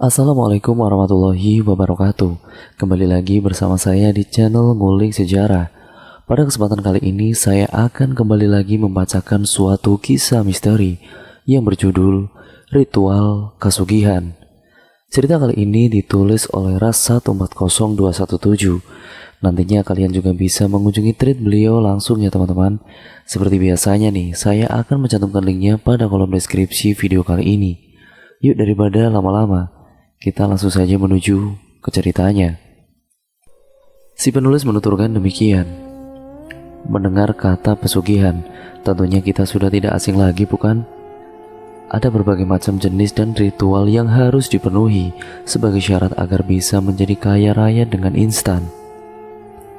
Assalamualaikum warahmatullahi wabarakatuh. Kembali lagi bersama saya di channel Ngulik Sejarah. Pada kesempatan kali ini saya akan kembali lagi membacakan suatu kisah misteri yang berjudul Ritual Kasugihan. Cerita kali ini ditulis oleh Ras 140217. Nantinya kalian juga bisa mengunjungi tweet beliau langsung ya teman-teman. Seperti biasanya nih, saya akan mencantumkan linknya pada kolom deskripsi video kali ini. Yuk daripada lama-lama, kita langsung saja menuju ke ceritanya. Si penulis menuturkan demikian. Mendengar kata pesugihan, tentunya kita sudah tidak asing lagi bukan? Ada berbagai macam jenis dan ritual yang harus dipenuhi sebagai syarat agar bisa menjadi kaya raya dengan instan.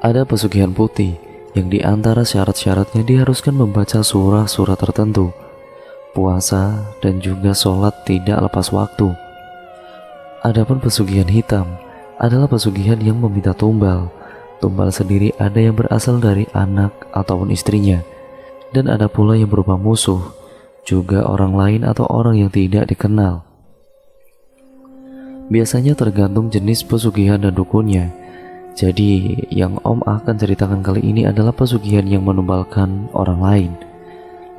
Ada pesugihan putih yang di antara syarat-syaratnya diharuskan membaca surah-surah tertentu, puasa dan juga sholat tidak lepas waktu. Adapun pesugihan hitam adalah pesugihan yang meminta tumbal. Tumbal sendiri ada yang berasal dari anak ataupun istrinya, dan ada pula yang berupa musuh, juga orang lain atau orang yang tidak dikenal. Biasanya tergantung jenis pesugihan dan dukunnya. Jadi yang Om akan ceritakan kali ini adalah pesugihan yang menumbalkan orang lain,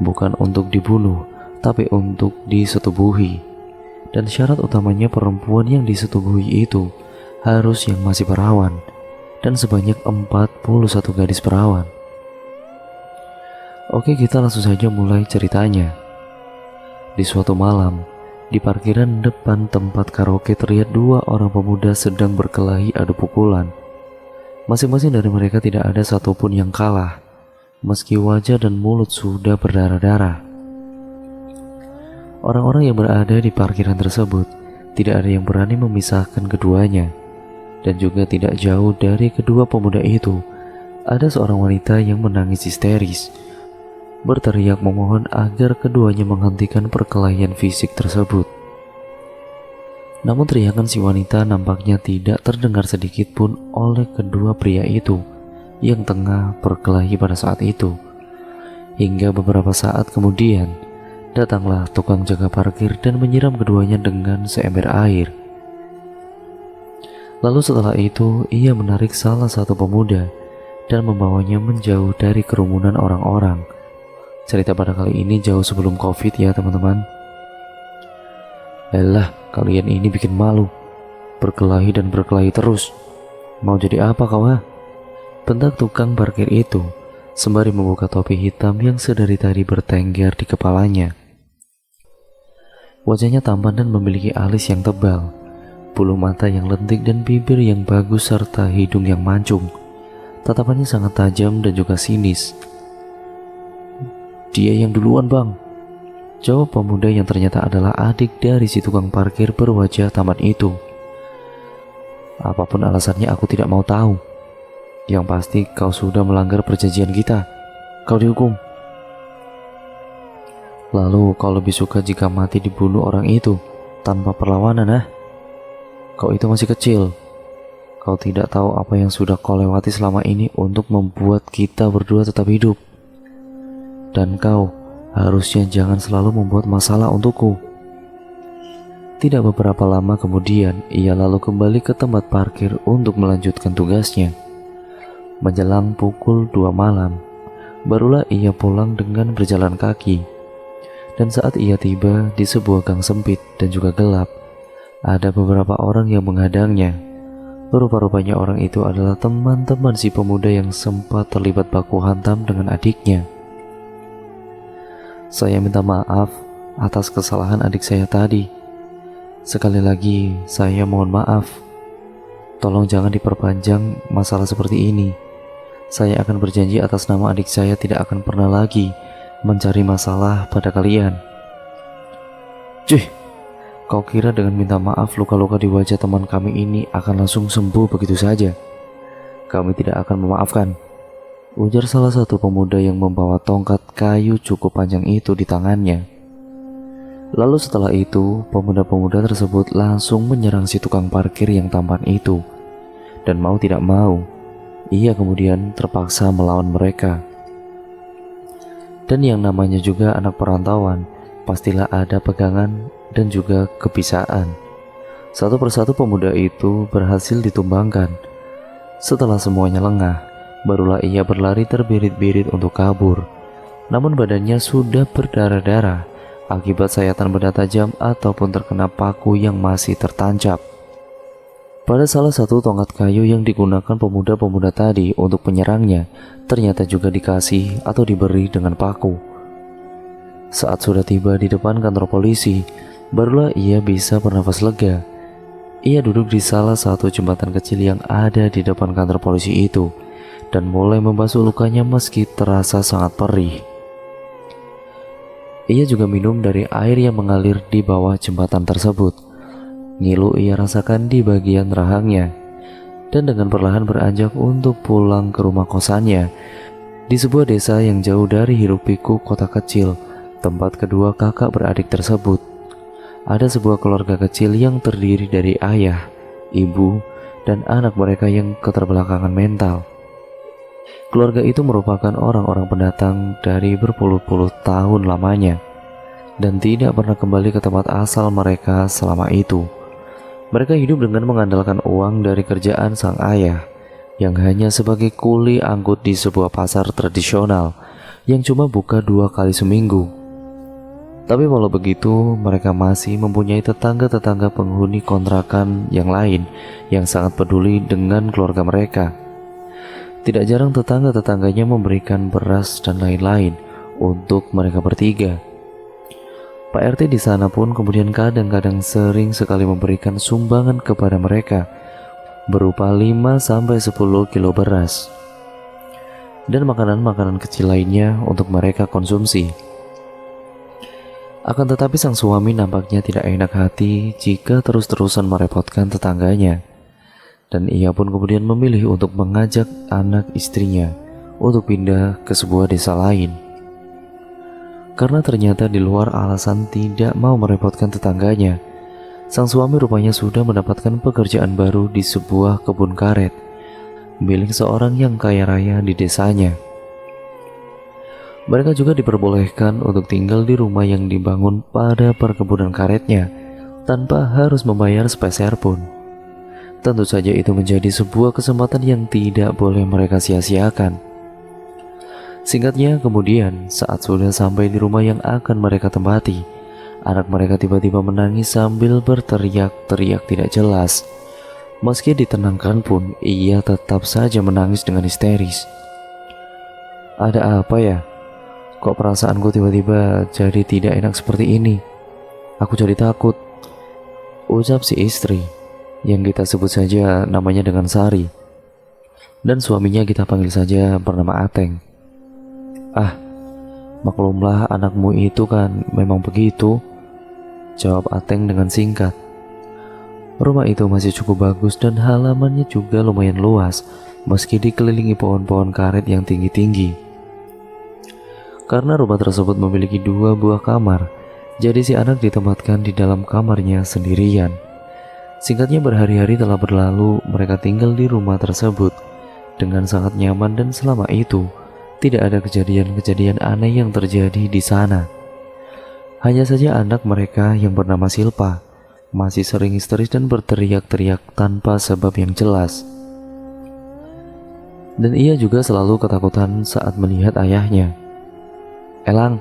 bukan untuk dibunuh, tapi untuk disetubuhi. Dan syarat utamanya perempuan yang disetubuhi itu harus yang masih perawan, dan sebanyak 41 gadis perawan. Oke, kita langsung saja mulai ceritanya. Di suatu malam, di parkiran depan tempat karaoke terlihat dua orang pemuda sedang berkelahi adu pukulan. Masing-masing dari mereka tidak ada satupun yang kalah, meski wajah dan mulut sudah berdarah-darah. Orang-orang yang berada di parkiran tersebut tidak ada yang berani memisahkan keduanya, dan juga tidak jauh dari kedua pemuda itu ada seorang wanita yang menangis histeris, berteriak memohon agar keduanya menghentikan perkelahian fisik tersebut. Namun teriakan si wanita nampaknya tidak terdengar sedikit pun oleh kedua pria itu yang tengah berkelahi pada saat itu. Hingga beberapa saat kemudian datanglah tukang jaga parkir dan menyiram keduanya dengan seember air. Lalu setelah itu ia menarik salah satu pemuda dan membawanya menjauh dari kerumunan orang-orang. Cerita pada kali ini jauh sebelum COVID ya teman-teman. Elah, kalian ini bikin malu. Berkelahi dan berkelahi terus. Mau jadi apa kau ha? Bentak tukang parkir itu sembari membuka topi hitam yang sedari tadi bertengger di kepalanya. Wajahnya tampan dan memiliki alis yang tebal, bulu mata yang lentik dan bibir yang bagus serta hidung yang mancung. Tatapannya sangat tajam dan juga sinis. Dia yang duluan bang, jawab pemuda yang ternyata adalah adik dari si tukang parkir berwajah tampan itu. Apapun alasannya aku tidak mau tahu. Yang pasti kau sudah melanggar perjanjian kita. Kau dihukum. Lalu kau lebih suka jika mati dibunuh orang itu tanpa perlawanan ah? Kau itu masih kecil. Kau tidak tahu apa yang sudah kau lewati selama ini untuk membuat kita berdua tetap hidup. Dan kau harusnya jangan selalu membuat masalah untukku. Tidak beberapa lama kemudian, ia lalu kembali ke tempat parkir untuk melanjutkan tugasnya. Menjelang pukul 2 malam, barulah ia pulang dengan berjalan kaki. Dan saat ia tiba di sebuah gang sempit dan juga gelap, ada beberapa orang yang menghadangnya. Rupa-rupanya orang itu adalah teman-teman si pemuda yang sempat terlibat baku hantam dengan adiknya. Saya minta maaf atas kesalahan adik saya tadi. Sekali lagi saya mohon maaf. Tolong jangan diperpanjang masalah seperti ini. Saya akan berjanji atas nama adik saya tidak akan pernah lagi mencari masalah pada kalian. Cuy, kau kira dengan minta maaf luka-luka di wajah teman kami ini akan langsung sembuh begitu saja? Kami tidak akan memaafkan, ujar salah satu pemuda yang membawa tongkat kayu cukup panjang itu di tangannya. Lalu setelah itu, pemuda-pemuda tersebut langsung menyerang si tukang parkir yang tampan itu. Dan mau tidak mau, ia kemudian terpaksa melawan mereka. Dan yang namanya juga anak perantauan, pastilah ada pegangan dan juga kepisaan. Satu persatu pemuda itu berhasil ditumbangkan. Setelah semuanya lengah, barulah ia berlari terbirit-birit untuk kabur. Namun badannya sudah berdarah-darah akibat sayatan benda tajam ataupun terkena paku yang masih tertancap. Pada salah satu tongkat kayu yang digunakan pemuda-pemuda tadi untuk penyerangnya, ternyata juga dikasih atau diberi dengan paku. Saat sudah tiba di depan kantor polisi, barulah ia bisa bernafas lega. Ia duduk di salah satu jembatan kecil yang ada di depan kantor polisi itu dan mulai membasuh lukanya meski terasa sangat perih. Ia juga minum dari air yang mengalir di bawah jembatan tersebut. Ngilu ia rasakan di bagian rahangnya, dan dengan perlahan beranjak untuk pulang ke rumah kosannya di sebuah desa yang jauh dari hiruk-pikuk kota kecil tempat kedua kakak beradik tersebut. Ada sebuah keluarga kecil yang terdiri dari ayah, ibu, dan anak mereka yang keterbelakangan mental. Keluarga itu merupakan orang-orang pendatang dari berpuluh-puluh tahun lamanya dan tidak pernah kembali ke tempat asal mereka selama itu. Mereka hidup dengan mengandalkan uang dari kerjaan sang ayah yang hanya sebagai kuli angkut di sebuah pasar tradisional yang cuma buka 2 kali seminggu. Tapi walau begitu, mereka masih mempunyai tetangga-tetangga penghuni kontrakan yang lain yang sangat peduli dengan keluarga mereka. Tidak jarang tetangga-tetangganya memberikan beras dan lain-lain untuk mereka bertiga. Pak RT di sana pun kemudian kadang-kadang sering sekali memberikan sumbangan kepada mereka berupa 5-10 kilo beras dan makanan-makanan kecil lainnya untuk mereka konsumsi. Akan tetapi sang suami nampaknya tidak enak hati jika terus-terusan merepotkan tetangganya, dan ia pun kemudian memilih untuk mengajak anak istrinya untuk pindah ke sebuah desa lain. Karena ternyata di luar alasan tidak mau merepotkan tetangganya, sang suami rupanya sudah mendapatkan pekerjaan baru di sebuah kebun karet milik seorang yang kaya raya di desanya. Mereka juga diperbolehkan untuk tinggal di rumah yang dibangun pada perkebunan karetnya tanpa harus membayar sepeser pun. Tentu saja itu menjadi sebuah kesempatan yang tidak boleh mereka sia-siakan. Singkatnya, kemudian saat sudah sampai di rumah yang akan mereka tempati, anak mereka tiba-tiba menangis sambil berteriak-teriak tidak jelas. Meski ditenangkan pun, ia tetap saja menangis dengan histeris. Ada apa ya? Kok perasaanku tiba-tiba jadi tidak enak seperti ini? Aku jadi takut, ucap si istri, yang kita sebut saja namanya dengan Sari, dan suaminya kita panggil saja bernama Ateng. Ah, maklumlah anakmu itu kan memang begitu, jawab Ateng dengan singkat. Rumah itu masih cukup bagus dan halamannya juga lumayan luas meski dikelilingi pohon-pohon karet yang tinggi-tinggi. Karena rumah tersebut memiliki 2 buah kamar, jadi si anak ditempatkan di dalam kamarnya sendirian. Singkatnya, berhari-hari telah berlalu mereka tinggal di rumah tersebut dengan sangat nyaman, dan selama itu tidak ada kejadian-kejadian aneh yang terjadi di sana. Hanya saja anak mereka yang bernama Silpa masih sering histeris dan berteriak-teriak tanpa sebab yang jelas. Dan ia juga selalu ketakutan saat melihat ayahnya. Elang,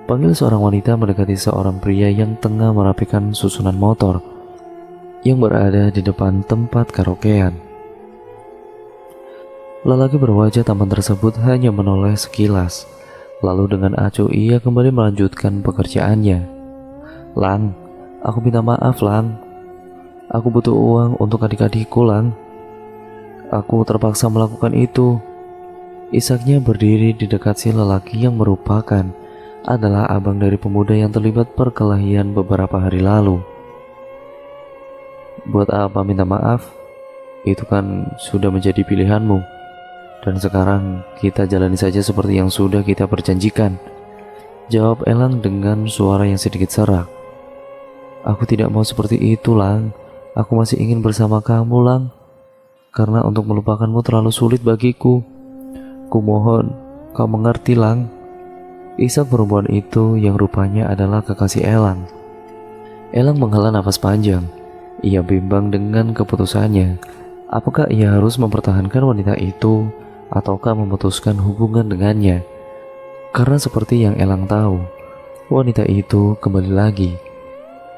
panggil seorang wanita mendekati seorang pria yang tengah merapikan susunan motor yang berada di depan tempat karaokean. Lelaki berwajah tampan tersebut hanya menoleh sekilas, lalu dengan acuh ia kembali melanjutkan pekerjaannya. Lang, aku minta maaf, Lang. Aku butuh uang untuk adik-adikku, Lang. Aku terpaksa melakukan itu. Isaknya berdiri di dekat si lelaki yang merupakan adalah abang dari pemuda yang terlibat perkelahian beberapa hari lalu. Buat apa minta maaf? Itu kan sudah menjadi pilihanmu. Dan sekarang kita jalani saja seperti yang sudah kita perjanjikan, jawab Elang dengan suara yang sedikit serak. Aku tidak mau seperti itu, Lang. Aku masih ingin bersama kamu, Lang. Karena untuk melupakanmu terlalu sulit bagiku. Kumohon kau mengerti, Lang. Isak perempuan itu yang rupanya adalah kekasih Elang. Elang menghela nafas panjang. Ia bimbang dengan keputusannya. Apakah ia harus mempertahankan wanita itu ataukah memutuskan hubungan dengannya? Karena seperti yang Elang tahu, wanita itu kembali lagi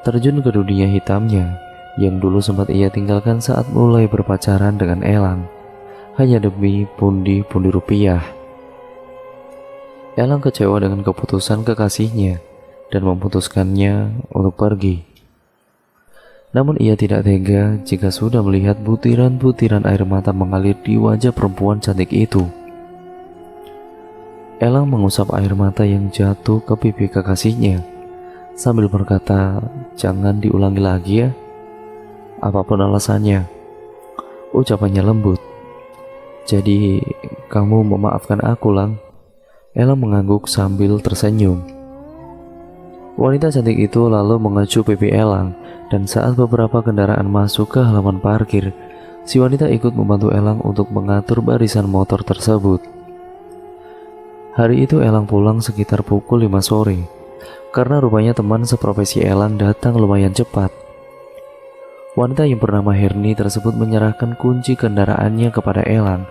terjun ke dunia hitamnya yang dulu sempat ia tinggalkan saat mulai berpacaran dengan Elang, hanya demi pundi-pundi rupiah. Elang kecewa dengan keputusan kekasihnya dan memutuskannya untuk pergi. Namun ia tidak tega jika sudah melihat butiran-butiran air mata mengalir di wajah perempuan cantik itu. Elang mengusap air mata yang jatuh ke pipi kekasihnya sambil berkata, "Jangan diulangi lagi ya. Apapun alasannya." Ucapannya lembut. "Jadi kamu memaafkan aku, Lang?" Elang mengangguk sambil tersenyum. Wanita cantik itu lalu mengecup pipi Elang, dan saat beberapa kendaraan masuk ke halaman parkir, si wanita ikut membantu Elang untuk mengatur barisan motor tersebut. Hari itu Elang pulang sekitar pukul 5 sore, karena rupanya teman seprofesi Elang datang lumayan cepat. Wanita yang bernama Herni tersebut menyerahkan kunci kendaraannya kepada Elang.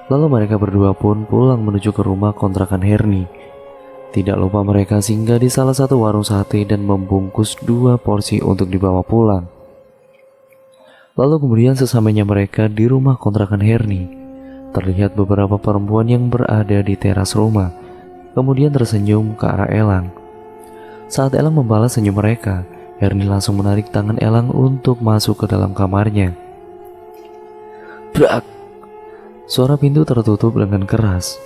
Lalu mereka berdua pun pulang menuju ke rumah kontrakan Herni. Tidak lupa mereka singgah di salah satu warung sate dan membungkus 2 porsi untuk dibawa pulang. Lalu kemudian sesampainya mereka di rumah kontrakan Herni, terlihat beberapa perempuan yang berada di teras rumah, kemudian tersenyum ke arah Elang. Saat Elang membalas senyum mereka, Herni langsung menarik tangan Elang untuk masuk ke dalam kamarnya. Brak! Suara pintu tertutup dengan keras.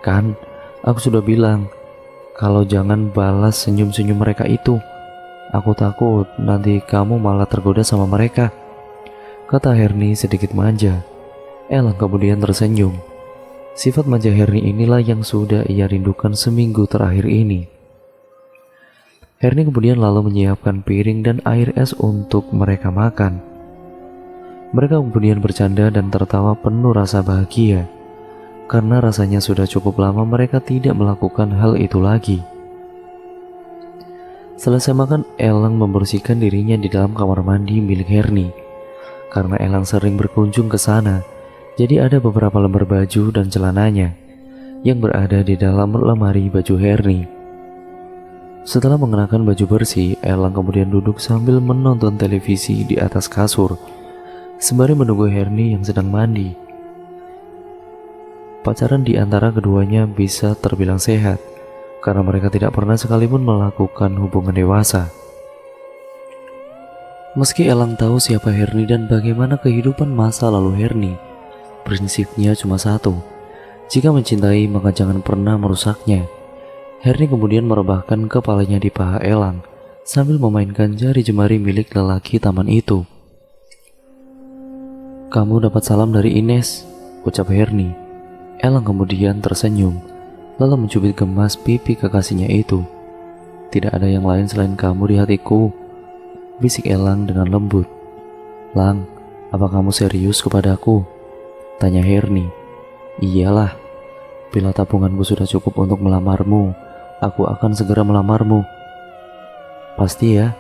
"Kan, aku sudah bilang kalau jangan balas senyum-senyum mereka itu. Aku takut nanti kamu malah tergoda sama mereka," kata Herni sedikit manja. Elang kemudian tersenyum. Sifat manja Herni inilah yang sudah ia rindukan seminggu terakhir ini. Herni kemudian lalu menyiapkan piring dan air es untuk mereka makan. Mereka kemudian bercanda dan tertawa penuh rasa bahagia, karena rasanya sudah cukup lama mereka tidak melakukan hal itu lagi. Selesai makan, Elang membersihkan dirinya di dalam kamar mandi milik Herni. Karena Elang sering berkunjung ke sana, jadi ada beberapa lembar baju dan celananya yang berada di dalam lemari baju Herni. Setelah mengenakan baju bersih, Elang kemudian duduk sambil menonton televisi di atas kasur, sembari menunggu Herni yang sedang mandi. Pacaran di antara keduanya bisa terbilang sehat, karena mereka tidak pernah sekalipun melakukan hubungan dewasa. Meski Elang tahu siapa Herni dan bagaimana kehidupan masa lalu Herni, prinsipnya cuma satu: jika mencintai maka jangan pernah merusaknya. Herni kemudian merebahkan kepalanya di paha Elang sambil memainkan jari jemari milik lelaki taman itu. "Kamu dapat salam dari Ines," ucap Herni. Elang kemudian tersenyum, lalu mencubit gemas pipi kekasihnya itu. "Tidak ada yang lain selain kamu di hatiku," bisik Elang dengan lembut. "Lang, apa kamu serius kepadaku?" tanya Herni. "Iyalah, bila tabunganku sudah cukup untuk melamarmu, aku akan segera melamarmu." "Pasti ya?"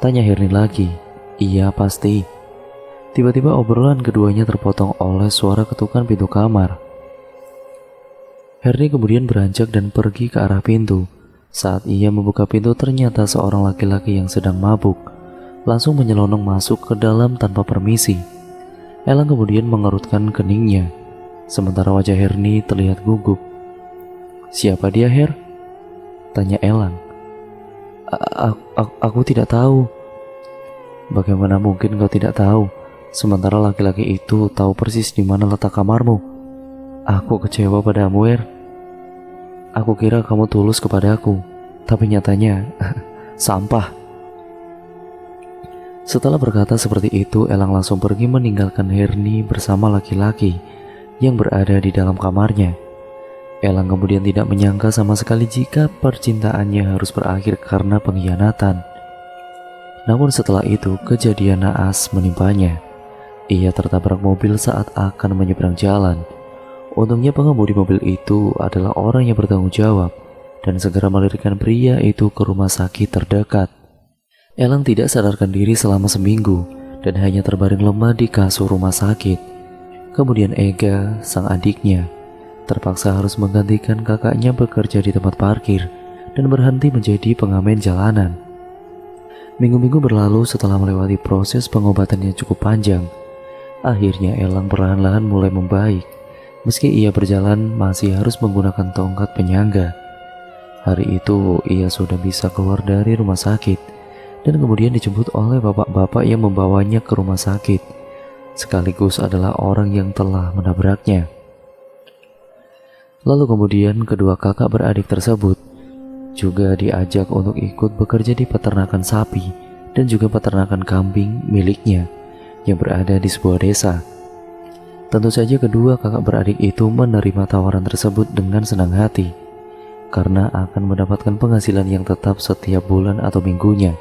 tanya Herni lagi. "Iya, pasti." Tiba-tiba obrolan keduanya terpotong oleh suara ketukan pintu kamar. Herni kemudian beranjak dan pergi ke arah pintu. Saat ia membuka pintu, ternyata seorang laki-laki yang sedang mabuk langsung menyelonong masuk ke dalam tanpa permisi. Elang kemudian mengerutkan keningnya, sementara wajah Herni terlihat gugup. "Siapa dia, Her?" tanya Elang. Aku tidak tahu." "Bagaimana mungkin kau tidak tahu, sementara laki-laki itu tahu persis di mana letak kamarmu? Aku kecewa padamu, Her. Aku kira kamu tulus kepadaku, tapi nyatanya sampah." Setelah berkata seperti itu, Elang langsung pergi meninggalkan Herni bersama laki-laki yang berada di dalam kamarnya. Elang kemudian tidak menyangka sama sekali jika percintaannya harus berakhir karena pengkhianatan. Namun setelah itu, kejadian naas menimpanya. Ia tertabrak mobil saat akan menyeberang jalan. Untungnya pengemudi mobil itu adalah orang yang bertanggung jawab dan segera melarikan pria itu ke rumah sakit terdekat. Elang tidak sadarkan diri selama seminggu dan hanya terbaring lemah di kasur rumah sakit. Kemudian Ega, sang adiknya, terpaksa harus menggantikan kakaknya bekerja di tempat parkir dan berhenti menjadi pengamen jalanan. Minggu-minggu berlalu setelah melewati proses pengobatan yang cukup panjang. Akhirnya Elang perlahan-lahan mulai membaik. Meski ia berjalan masih harus menggunakan tongkat penyangga. Hari itu ia sudah bisa keluar dari rumah sakit dan kemudian dijemput oleh bapak-bapak yang membawanya ke rumah sakit, sekaligus adalah orang yang telah menabraknya. Lalu kemudian kedua kakak beradik tersebut juga diajak untuk ikut bekerja di peternakan sapi dan juga peternakan kambing miliknya yang berada di sebuah desa. Tentu saja kedua kakak beradik itu menerima tawaran tersebut dengan senang hati, karena akan mendapatkan penghasilan yang tetap setiap bulan atau minggunya.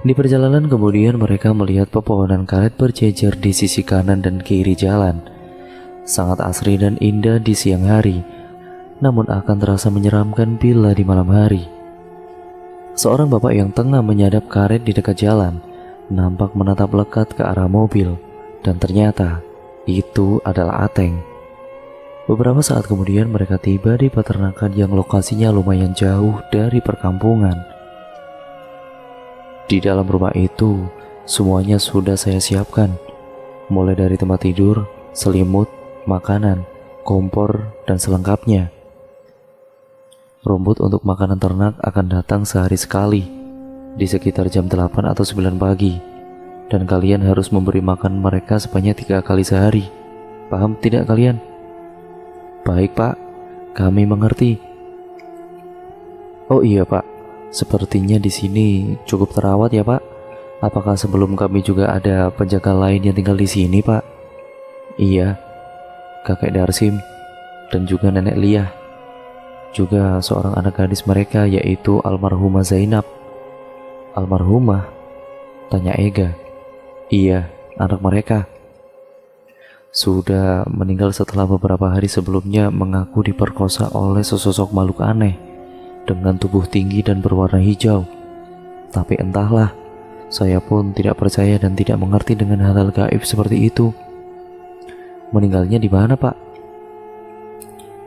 Di perjalanan kemudian mereka melihat pepohonan karet berjejer di sisi kanan dan kiri jalan. Sangat asri dan indah di siang hari, namun akan terasa menyeramkan bila di malam hari. Seorang bapak yang tengah menyadap karet di dekat jalan nampak menatap lekat ke arah mobil, dan ternyata itu adalah Ateng. Beberapa saat kemudian mereka tiba di peternakan yang lokasinya lumayan jauh dari perkampungan. Di dalam rumah itu, semuanya sudah saya siapkan, mulai dari tempat tidur, selimut, makanan, kompor, dan selengkapnya. Rumput untuk makanan ternak akan datang sehari sekali, di sekitar jam 8 atau 9 pagi, dan kalian harus memberi makan mereka sebanyak 3 kali sehari. Paham tidak kalian? Baik Pak, kami mengerti. Oh iya Pak, sepertinya di sini cukup terawat ya Pak. Apakah sebelum kami juga ada penjaga lain yang tinggal di sini Pak? Iya, kakek Darsim dan juga nenek Liah. Juga seorang anak gadis mereka yaitu almarhumah Zainab. Almarhumah? Tanya Ega. Iya, anak mereka. Sudah meninggal setelah beberapa hari sebelumnya mengaku diperkosa oleh sesosok makhluk aneh dengan tubuh tinggi dan berwarna hijau. Tapi entahlah, saya pun tidak percaya dan tidak mengerti dengan hal-hal gaib seperti itu. Meninggalnya di mana, Pak?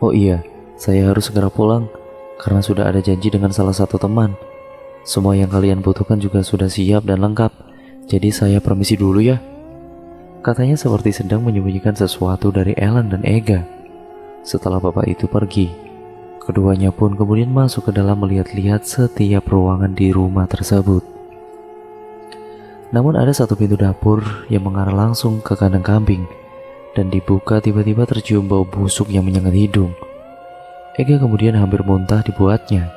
Oh iya, saya harus segera pulang karena sudah ada janji dengan salah satu teman. Semua yang kalian butuhkan juga sudah siap dan lengkap. Jadi saya permisi dulu ya. Katanya seperti sedang menyembunyikan sesuatu dari Elang dan Ega. Setelah bapak itu pergi, keduanya pun kemudian masuk ke dalam melihat-lihat setiap ruangan di rumah tersebut. Namun ada satu pintu dapur yang mengarah langsung ke kandang kambing, dan dibuka tiba-tiba tercium bau busuk yang menyengat hidung. Ega kemudian hampir muntah dibuatnya.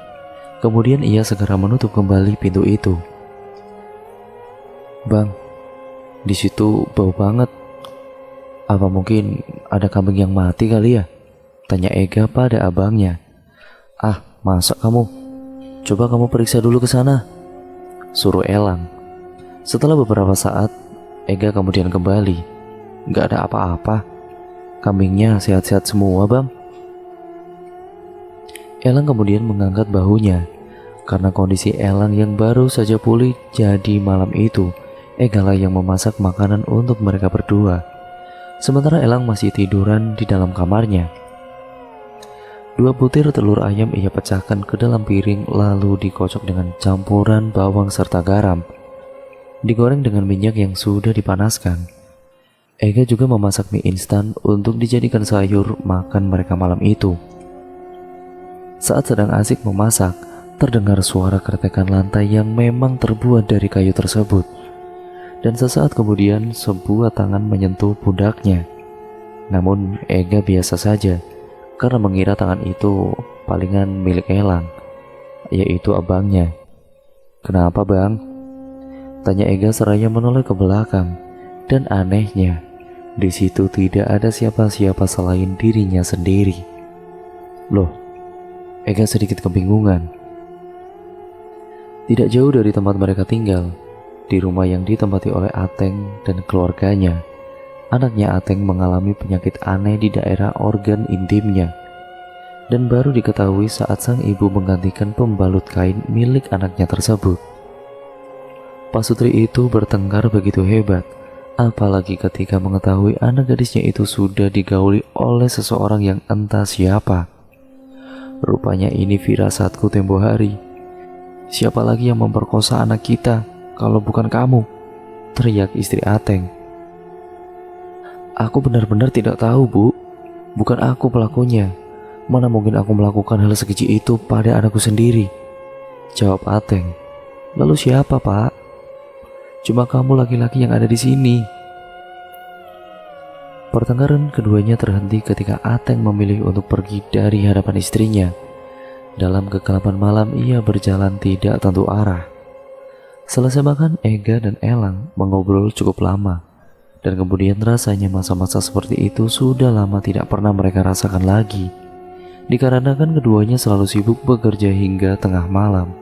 Kemudian ia segera menutup kembali pintu itu. Bang, di situ bau banget. Apa mungkin ada kambing yang mati kali ya? Tanya Ega pada abangnya. Ah, masa kamu? Coba kamu periksa dulu ke sana, suruh Elang. Setelah beberapa saat, Ega kemudian kembali. Gak ada apa-apa. Kambingnya sehat-sehat semua, Bang. Elang kemudian mengangkat bahunya. Karena kondisi Elang yang baru saja pulih, jadi malam itu Ega lah yang memasak makanan untuk mereka berdua. Sementara Elang masih tiduran di dalam kamarnya. 2 butir telur ayam ia pecahkan ke dalam piring lalu dikocok dengan campuran bawang serta garam. Digoreng dengan minyak yang sudah dipanaskan. Ega juga memasak mie instan untuk dijadikan sayur makan mereka malam itu. Saat sedang asik memasak, terdengar suara keretakan lantai yang memang terbuat dari kayu tersebut. Dan sesaat kemudian sebuah tangan menyentuh pundaknya. Namun Ega biasa saja, karena mengira tangan itu palingan milik Elang, yaitu abangnya. Kenapa Bang? Tanya Ega seraya menoleh ke belakang. Dan anehnya, di situ tidak ada siapa-siapa selain dirinya sendiri. Loh, Ega sedikit kebingungan. Tidak jauh dari tempat mereka tinggal, di rumah yang ditempati oleh Ateng dan keluarganya, anaknya Ateng mengalami penyakit aneh di daerah organ intimnya, dan baru diketahui saat sang ibu menggantikan pembalut kain milik anaknya tersebut. Pasutri itu bertengkar begitu hebat, apalagi ketika mengetahui anak gadisnya itu sudah digauli oleh seseorang yang entah siapa. Rupanya ini firasatku tempo hari. Siapa lagi yang memperkosa anak kita kalau bukan kamu? Teriak istri Ateng. Aku benar-benar tidak tahu, Bu. Bukan aku pelakunya. Mana mungkin aku melakukan hal sekecil itu pada anakku sendiri? Jawab Ateng. Lalu siapa, Pak? Cuma kamu laki-laki yang ada di sini. Pertengkaran keduanya terhenti ketika Ateng memilih untuk pergi dari hadapan istrinya. Dalam kegelapan malam ia berjalan tidak tentu arah. Selesai makan, Ega dan Elang mengobrol cukup lama. Dan kemudian rasanya masa-masa seperti itu sudah lama tidak pernah mereka rasakan lagi. Dikarenakan keduanya selalu sibuk bekerja hingga tengah malam.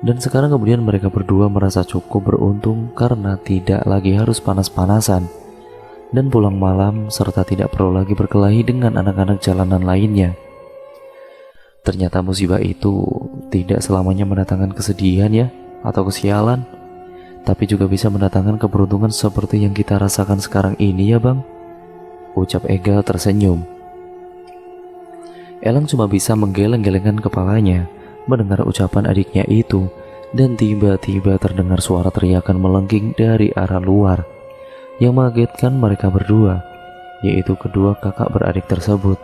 Dan sekarang kemudian mereka berdua merasa cukup beruntung karena tidak lagi harus panas-panasan dan pulang malam serta tidak perlu lagi berkelahi dengan anak-anak jalanan lainnya. Ternyata musibah itu tidak selamanya mendatangkan kesedihan ya, atau kesialan, tapi juga bisa mendatangkan keberuntungan seperti yang kita rasakan sekarang ini ya Bang, ucap Ega tersenyum. Elang cuma bisa menggeleng-gelengkan kepalanya mendengar ucapan adiknya itu, dan tiba-tiba terdengar suara teriakan melengking dari arah luar yang mengagetkan mereka berdua, yaitu kedua kakak beradik tersebut.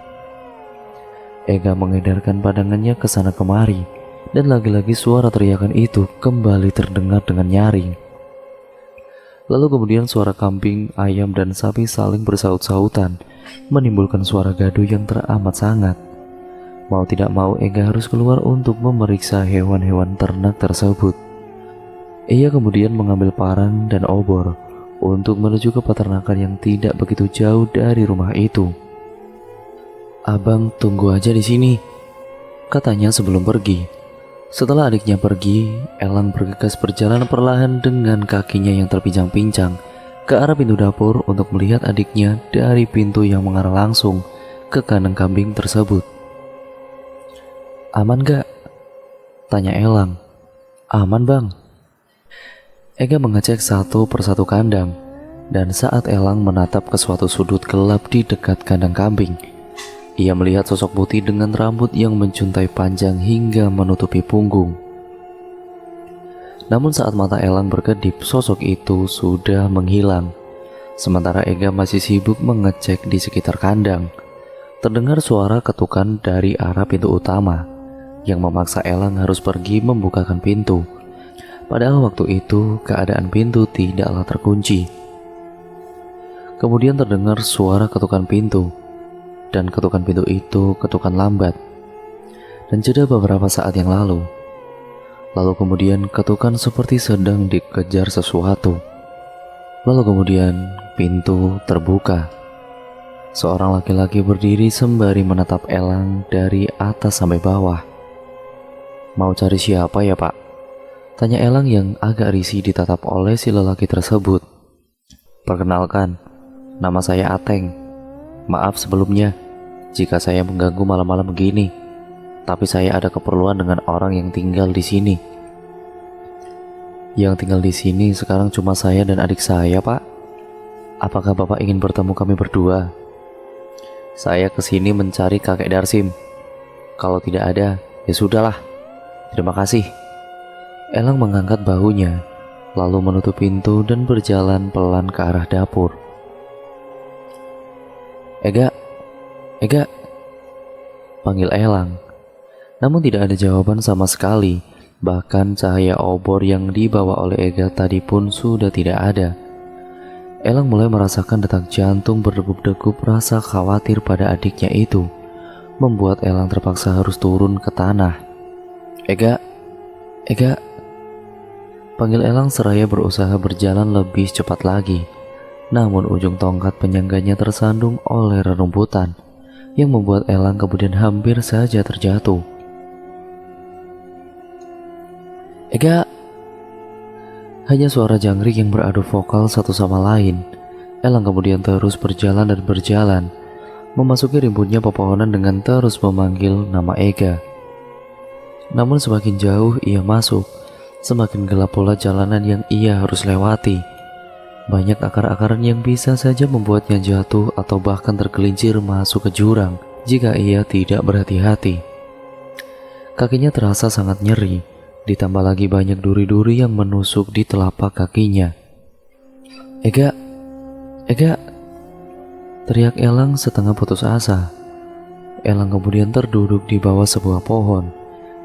Ega mengedarkan pandangannya ke sana kemari, dan lagi-lagi suara teriakan itu kembali terdengar dengan nyaring. Lalu kemudian suara kambing, ayam, dan sapi saling bersaut-sautan, menimbulkan suara gaduh yang teramat sangat. Mau tidak mau Ega harus keluar untuk memeriksa hewan-hewan ternak tersebut. Ia kemudian mengambil parang dan obor untuk menuju ke peternakan yang tidak begitu jauh dari rumah itu. Abang tunggu aja di sini, katanya sebelum pergi. Setelah adiknya pergi, Elang bergegas berjalan perlahan dengan kakinya yang terpincang-pincang ke arah pintu dapur untuk melihat adiknya dari pintu yang mengarah langsung ke kandang kambing tersebut. Aman gak? Tanya Elang. Aman Bang. Ega mengecek satu persatu kandang, dan saat Elang menatap ke suatu sudut gelap di dekat kandang kambing, ia melihat sosok putih dengan rambut yang mencuntai panjang hingga menutupi punggung. Namun saat mata Elang berkedip, sosok itu sudah menghilang. Sementara Ega masih sibuk mengecek di sekitar kandang. Terdengar suara ketukan dari arah pintu utama yang memaksa Elang harus pergi membukakan pintu. Padahal waktu itu keadaan pintu tidaklah terkunci. Kemudian terdengar suara ketukan pintu, dan ketukan pintu itu ketukan lambat. Dan jeda beberapa saat yang lalu kemudian ketukan seperti sedang dikejar sesuatu. Lalu kemudian pintu terbuka. Seorang laki-laki berdiri sembari menatap Elang dari atas sampai bawah. Mau cari siapa ya Pak? Tanya Elang yang agak risih ditatap oleh si lelaki tersebut. Perkenalkan, nama saya Ateng. Maaf sebelumnya jika saya mengganggu malam-malam begini, tapi saya ada keperluan dengan orang yang tinggal di sini. Yang tinggal di sini sekarang cuma saya dan adik saya, Pak. Apakah Bapak ingin bertemu kami berdua? Saya kesini mencari kakek Darsim. Kalau tidak ada, ya sudahlah. Terima kasih. Elang mengangkat bahunya, lalu menutup pintu dan berjalan pelan ke arah dapur. Ega, panggil Elang. Namun tidak ada jawaban sama sekali. Bahkan cahaya obor yang dibawa oleh Ega tadi pun sudah tidak ada. Elang mulai merasakan detak jantung berdegup-degup. Rasa khawatir pada adiknya itu membuat Elang terpaksa harus turun ke tanah. Ega, panggil Elang seraya berusaha berjalan lebih cepat lagi. Namun ujung tongkat penyangganya tersandung oleh rerumputan yang membuat Elang kemudian hampir saja terjatuh. Ega! Hanya suara jangkrik yang beradu vokal satu sama lain. Elang kemudian terus berjalan dan berjalan, memasuki rimbunnya pepohonan dengan terus memanggil nama Ega. Namun semakin jauh ia masuk, Semakin gelap pula jalanan yang ia harus lewati. Banyak akar-akaran yang bisa saja membuatnya jatuh atau bahkan tergelincir masuk ke jurang jika ia tidak berhati-hati. Kakinya terasa sangat nyeri, ditambah lagi banyak duri-duri yang menusuk di telapak kakinya. "Ega, Ega!" teriak Elang setengah putus asa. Elang kemudian terduduk di bawah sebuah pohon.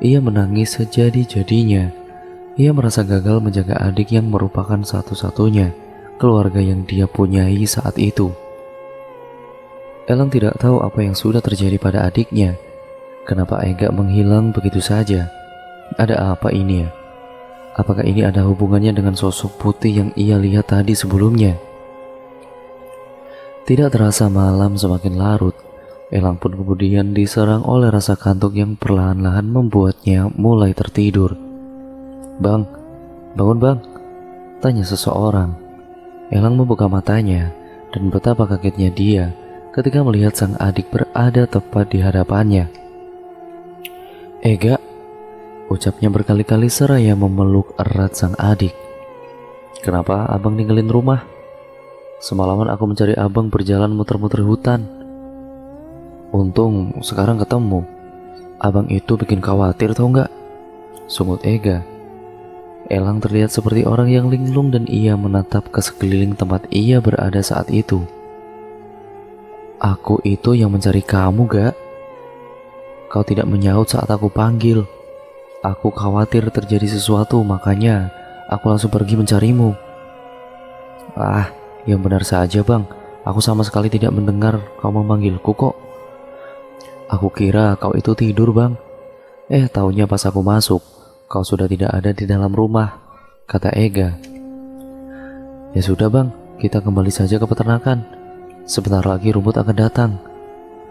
Ia menangis sejadi-jadinya. Ia merasa gagal menjaga adik yang merupakan satu-satunya keluarga yang dia punyai saat itu. Elang tidak tahu apa yang sudah terjadi pada adiknya. Kenapa Ega menghilang begitu saja? Ada apa ini ya? Apakah ini ada hubungannya dengan sosok putih yang ia lihat tadi sebelumnya? Tidak terasa malam semakin larut. Elang pun kemudian diserang oleh rasa kantuk yang perlahan-lahan membuatnya mulai tertidur. "Bang, bangun bang," tanya seseorang. Elang membuka matanya dan betapa kagetnya dia ketika melihat sang adik berada tepat di hadapannya. "Ega," ucapnya berkali-kali seraya memeluk erat sang adik. "Kenapa abang ninggalin rumah? Semalaman aku mencari abang berjalan muter-muter hutan. Untung sekarang ketemu. Abang itu bikin khawatir tau nggak?" sungut Ega. Elang terlihat seperti orang yang linglung dan ia menatap ke sekeliling tempat ia berada saat itu. "Aku itu yang mencari kamu gak? Kau tidak menyaut saat aku panggil. Aku khawatir terjadi sesuatu, makanya aku langsung pergi mencarimu." "Ah, yang benar saja bang, aku sama sekali tidak mendengar kau memanggilku kok. Aku kira kau itu tidur bang. Taunya pas aku masuk, kau sudah tidak ada di dalam rumah," kata Ega. "Ya sudah bang, kita kembali saja ke peternakan. Sebentar lagi rumput akan datang,"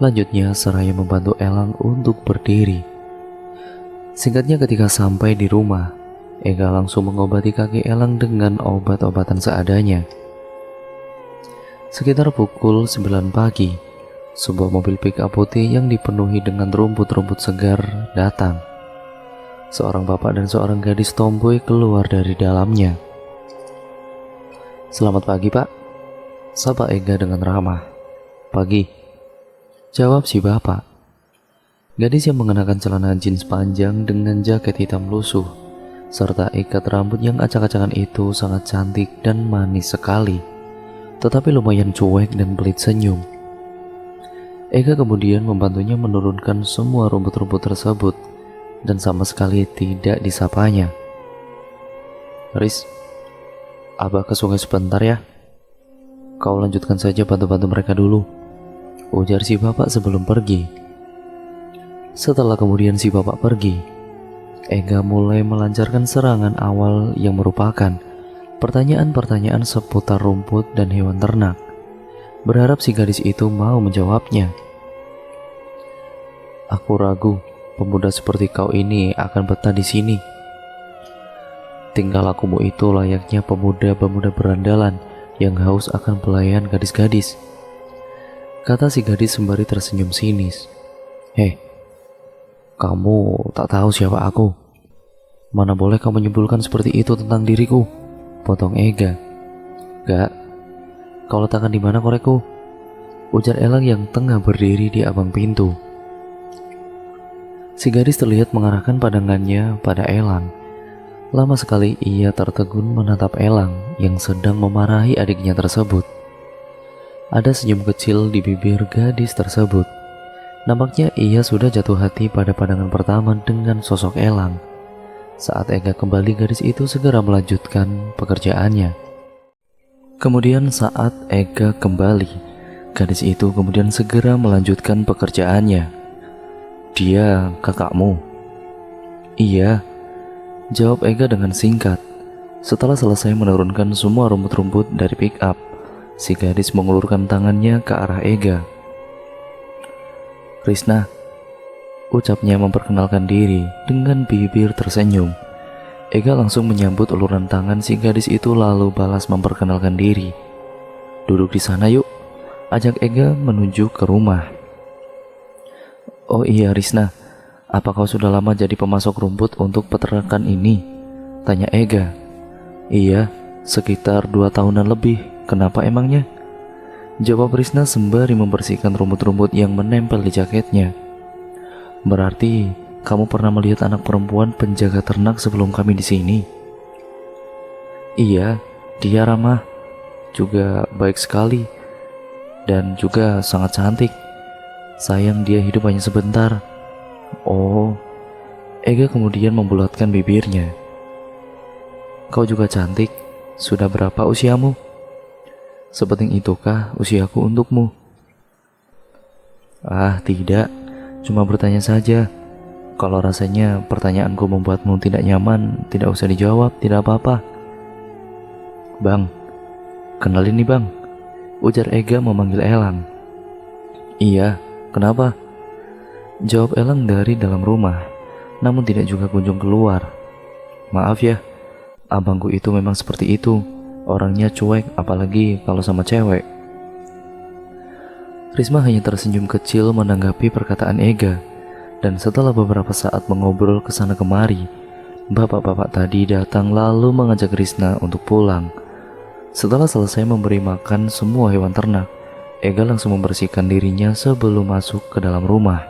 lanjutnya seraya membantu Elang untuk berdiri. Singkatnya ketika sampai di rumah, Ega langsung mengobati kaki Elang dengan obat-obatan seadanya. Sekitar pukul 9 pagi, sebuah mobil pick-up putih yang dipenuhi dengan rumput-rumput segar datang. Seorang bapak dan seorang gadis tomboy keluar dari dalamnya. "Selamat pagi pak," sapa Ega dengan ramah. "Pagi," jawab si bapak. Gadis yang mengenakan celana jeans panjang dengan jaket hitam lusuh serta ikat rambut yang acak-acakan itu sangat cantik dan manis sekali, tetapi lumayan cuek dan pelit senyum. Ega kemudian membantunya menurunkan semua rumput-rumput tersebut dan sama sekali tidak disapanya. "Riz, abah ke sungai sebentar ya. Kau lanjutkan saja bantu-bantu mereka dulu," ujar si bapak sebelum pergi. Setelah kemudian si bapak pergi, Ega mulai melancarkan serangan awal yang merupakan pertanyaan-pertanyaan seputar rumput dan hewan ternak, berharap si gadis itu mau menjawabnya. "Aku ragu pemuda seperti kau ini akan betah di sini. Tingkah lakumu itu layaknya pemuda-pemuda berandalan yang haus akan pelayan gadis-gadis," kata si gadis sembari tersenyum sinis. "Kamu tak tahu siapa aku. Mana boleh kamu menyimpulkan seperti itu tentang diriku," potong Ega. "Gak, kau letakkan di mana korekku?" ujar Elang yang tengah berdiri di abang pintu. Si gadis terlihat mengarahkan pandangannya pada Elang. Lama sekali ia tertegun menatap Elang yang sedang memarahi adiknya tersebut. Ada senyum kecil di bibir gadis tersebut. Nampaknya ia sudah jatuh hati pada pandangan pertama dengan sosok Elang. Saat Ega kembali, gadis itu segera melanjutkan pekerjaannya. Kemudian saat Ega kembali, gadis itu kemudian segera melanjutkan pekerjaannya. "Dia kakakmu?" "Iya," jawab Ega dengan singkat. Setelah selesai menurunkan semua rumput-rumput dari pick-up, si gadis mengulurkan tangannya ke arah Ega. "Krisna," ucapnya memperkenalkan diri dengan bibir tersenyum. Ega langsung menyambut uluran tangan si gadis itu lalu balas memperkenalkan diri. "Duduk di sana yuk," ajak Ega menuju ke rumah. "Oh iya Risna, apa kau sudah lama jadi pemasok rumput untuk peternakan ini?" Tanya Ega. Iya, sekitar 2 tahunan lebih. Kenapa emangnya? Jawab Risna sembari membersihkan rumput-rumput yang menempel di jaketnya. Berarti kamu pernah melihat anak perempuan penjaga ternak sebelum kami di sini? Iya, dia ramah, juga baik sekali, dan juga sangat cantik. Sayang dia hidup hanya sebentar. Oh, Ega kemudian membulatkan bibirnya. Kau juga cantik. Sudah berapa usiamu? Sepenting itukah usiaku untukmu? Ah, tidak. Cuma bertanya saja. Kalau rasanya pertanyaanku membuatmu tidak nyaman, tidak usah dijawab, tidak apa-apa. Bang, kenalin nih bang, ujar Ega memanggil Elang. Iya, kenapa? Jawab Elang dari dalam rumah, namun tidak juga kunjung keluar. Maaf ya, abangku itu memang seperti itu. Orangnya cuek, apalagi kalau sama cewek. Risma hanya tersenyum kecil menanggapi perkataan Ega. Dan setelah beberapa saat mengobrol kesana kemari, bapak-bapak tadi datang lalu mengajak Risna untuk pulang. Setelah selesai memberi makan semua hewan ternak, Ega langsung membersihkan dirinya sebelum masuk ke dalam rumah.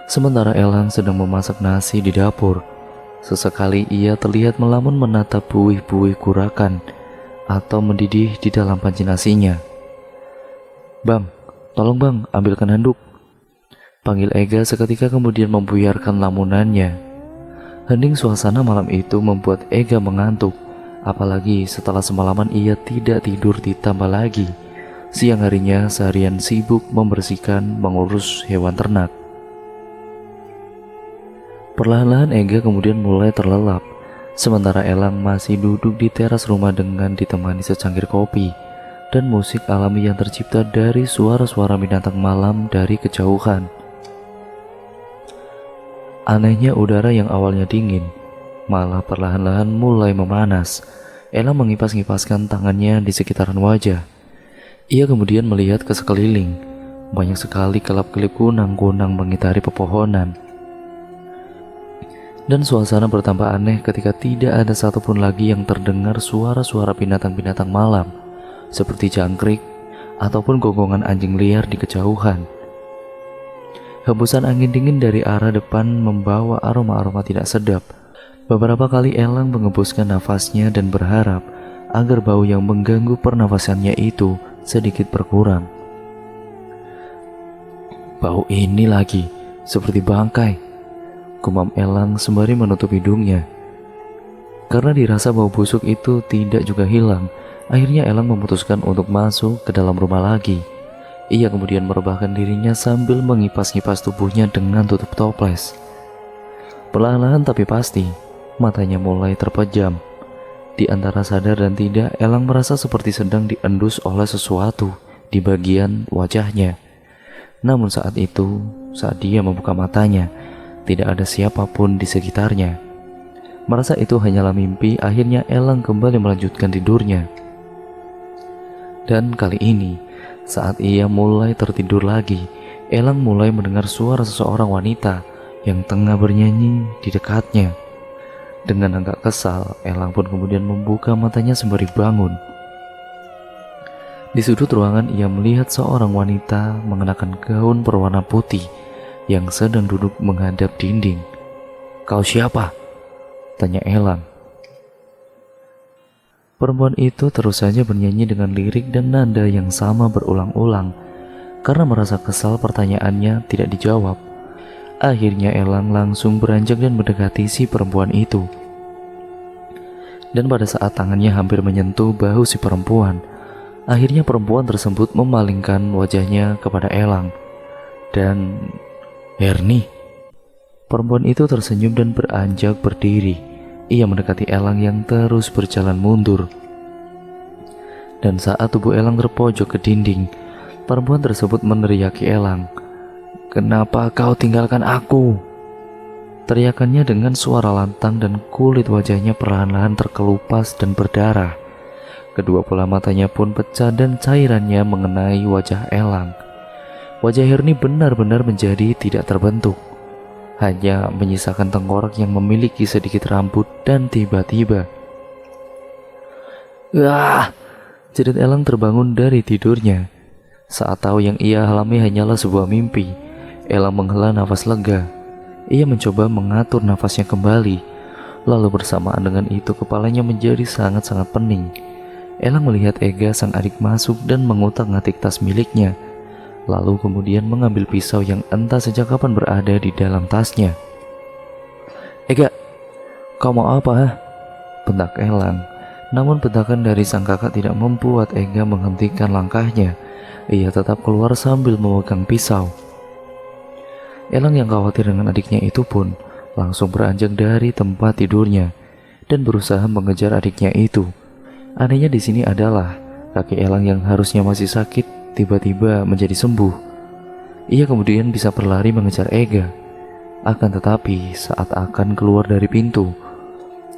Sementara Elang sedang memasak nasi di dapur, sesekali ia terlihat melamun menatap buih-buih kurakan atau mendidih di dalam panci nasinya. Bang, tolong bang, ambilkan handuk, panggil Ega seketika kemudian membuyarkan lamunannya. Hening suasana malam itu membuat Ega mengantuk, apalagi setelah semalaman ia tidak tidur, ditambah lagi siang harinya seharian sibuk membersihkan, mengurus hewan ternak. Perlahan-lahan Ega kemudian mulai terlelap, sementara Elang masih duduk di teras rumah dengan ditemani secangkir kopi dan musik alami yang tercipta dari suara-suara binatang malam dari kejauhan. Anehnya udara yang awalnya dingin, malah perlahan-lahan mulai memanas. Elang mengipas-ngipaskan tangannya di sekitaran wajah. Ia kemudian melihat ke sekeliling, banyak sekali kelap-kelip kunang-kunang mengitari pepohonan. Dan suasana bertambah aneh ketika tidak ada satupun lagi yang terdengar suara-suara binatang-binatang malam, seperti jangkrik ataupun gonggongan anjing liar di kejauhan. Hembusan angin dingin dari arah depan membawa aroma-aroma tidak sedap. Beberapa kali Elang mengembuskan nafasnya dan berharap agar bau yang mengganggu pernafasannya itu sedikit berkurang. Bau ini lagi, seperti bangkai, gumam Elang sembari menutup hidungnya. Karena dirasa bau busuk itu tidak juga hilang, akhirnya Elang memutuskan untuk masuk ke dalam rumah lagi. Ia kemudian merebahkan dirinya sambil mengipas-ngipas tubuhnya dengan tutup toples. Perlahan-lahan tapi pasti, matanya mulai terpejam. Di antara sadar dan tidak, Elang merasa seperti sedang diendus oleh sesuatu di bagian wajahnya. Namun saat itu, saat dia membuka matanya, tidak ada siapapun di sekitarnya. Merasa itu hanyalah mimpi, akhirnya Elang kembali melanjutkan tidurnya. Dan kali ini, saat ia mulai tertidur lagi, Elang mulai mendengar suara seseorang wanita yang tengah bernyanyi di dekatnya. Dengan agak kesal, Elang pun kemudian membuka matanya sembari bangun. Di sudut ruangan ia melihat seorang wanita mengenakan gaun berwarna putih yang sedang duduk menghadap dinding. "Kau siapa?" tanya Elang. Perempuan itu terus saja bernyanyi dengan lirik dan nada yang sama berulang-ulang. Karena merasa kesal pertanyaannya tidak dijawab, akhirnya Elang langsung beranjak dan mendekati si perempuan itu. Dan pada saat tangannya hampir menyentuh bahu si perempuan, akhirnya perempuan tersebut memalingkan wajahnya kepada Elang. Dan Herni. Perempuan itu tersenyum dan beranjak berdiri. Ia mendekati Elang yang terus berjalan mundur. Dan saat tubuh Elang terpojok ke dinding, perempuan tersebut meneriaki Elang. "Kenapa kau tinggalkan aku?" Teriakannya dengan suara lantang dan kulit wajahnya perlahan-lahan terkelupas dan berdarah. Kedua bola matanya pun pecah dan cairannya mengenai wajah Elang. Wajah Herni benar-benar menjadi tidak terbentuk. hanya menyisakan tengkorak yang memiliki sedikit rambut. Dan tiba-tiba, "Wah!" jerit Elang terbangun dari tidurnya. Saat tahu yang ia alami hanyalah sebuah mimpi, Elang menghela nafas lega. Ia mencoba mengatur nafasnya kembali. Lalu bersamaan dengan itu kepalanya menjadi sangat-sangat pening. Elang melihat Ega sang adik masuk dan mengutak-ngatik tas miliknya. Lalu kemudian mengambil pisau yang entah sejak kapan berada di dalam tasnya. "Ega, kau mau apa, ha?" bentak Elang. Namun bentakan dari sang kakak tidak membuat Ega menghentikan langkahnya. Ia tetap keluar sambil memegang pisau. Elang yang khawatir dengan adiknya itu pun langsung beranjak dari tempat tidurnya dan berusaha mengejar adiknya itu. Anehnya di sini adalah kaki Elang yang harusnya masih sakit tiba-tiba menjadi sembuh. Ia kemudian bisa berlari mengejar Ega. Akan tetapi saat akan keluar dari pintu,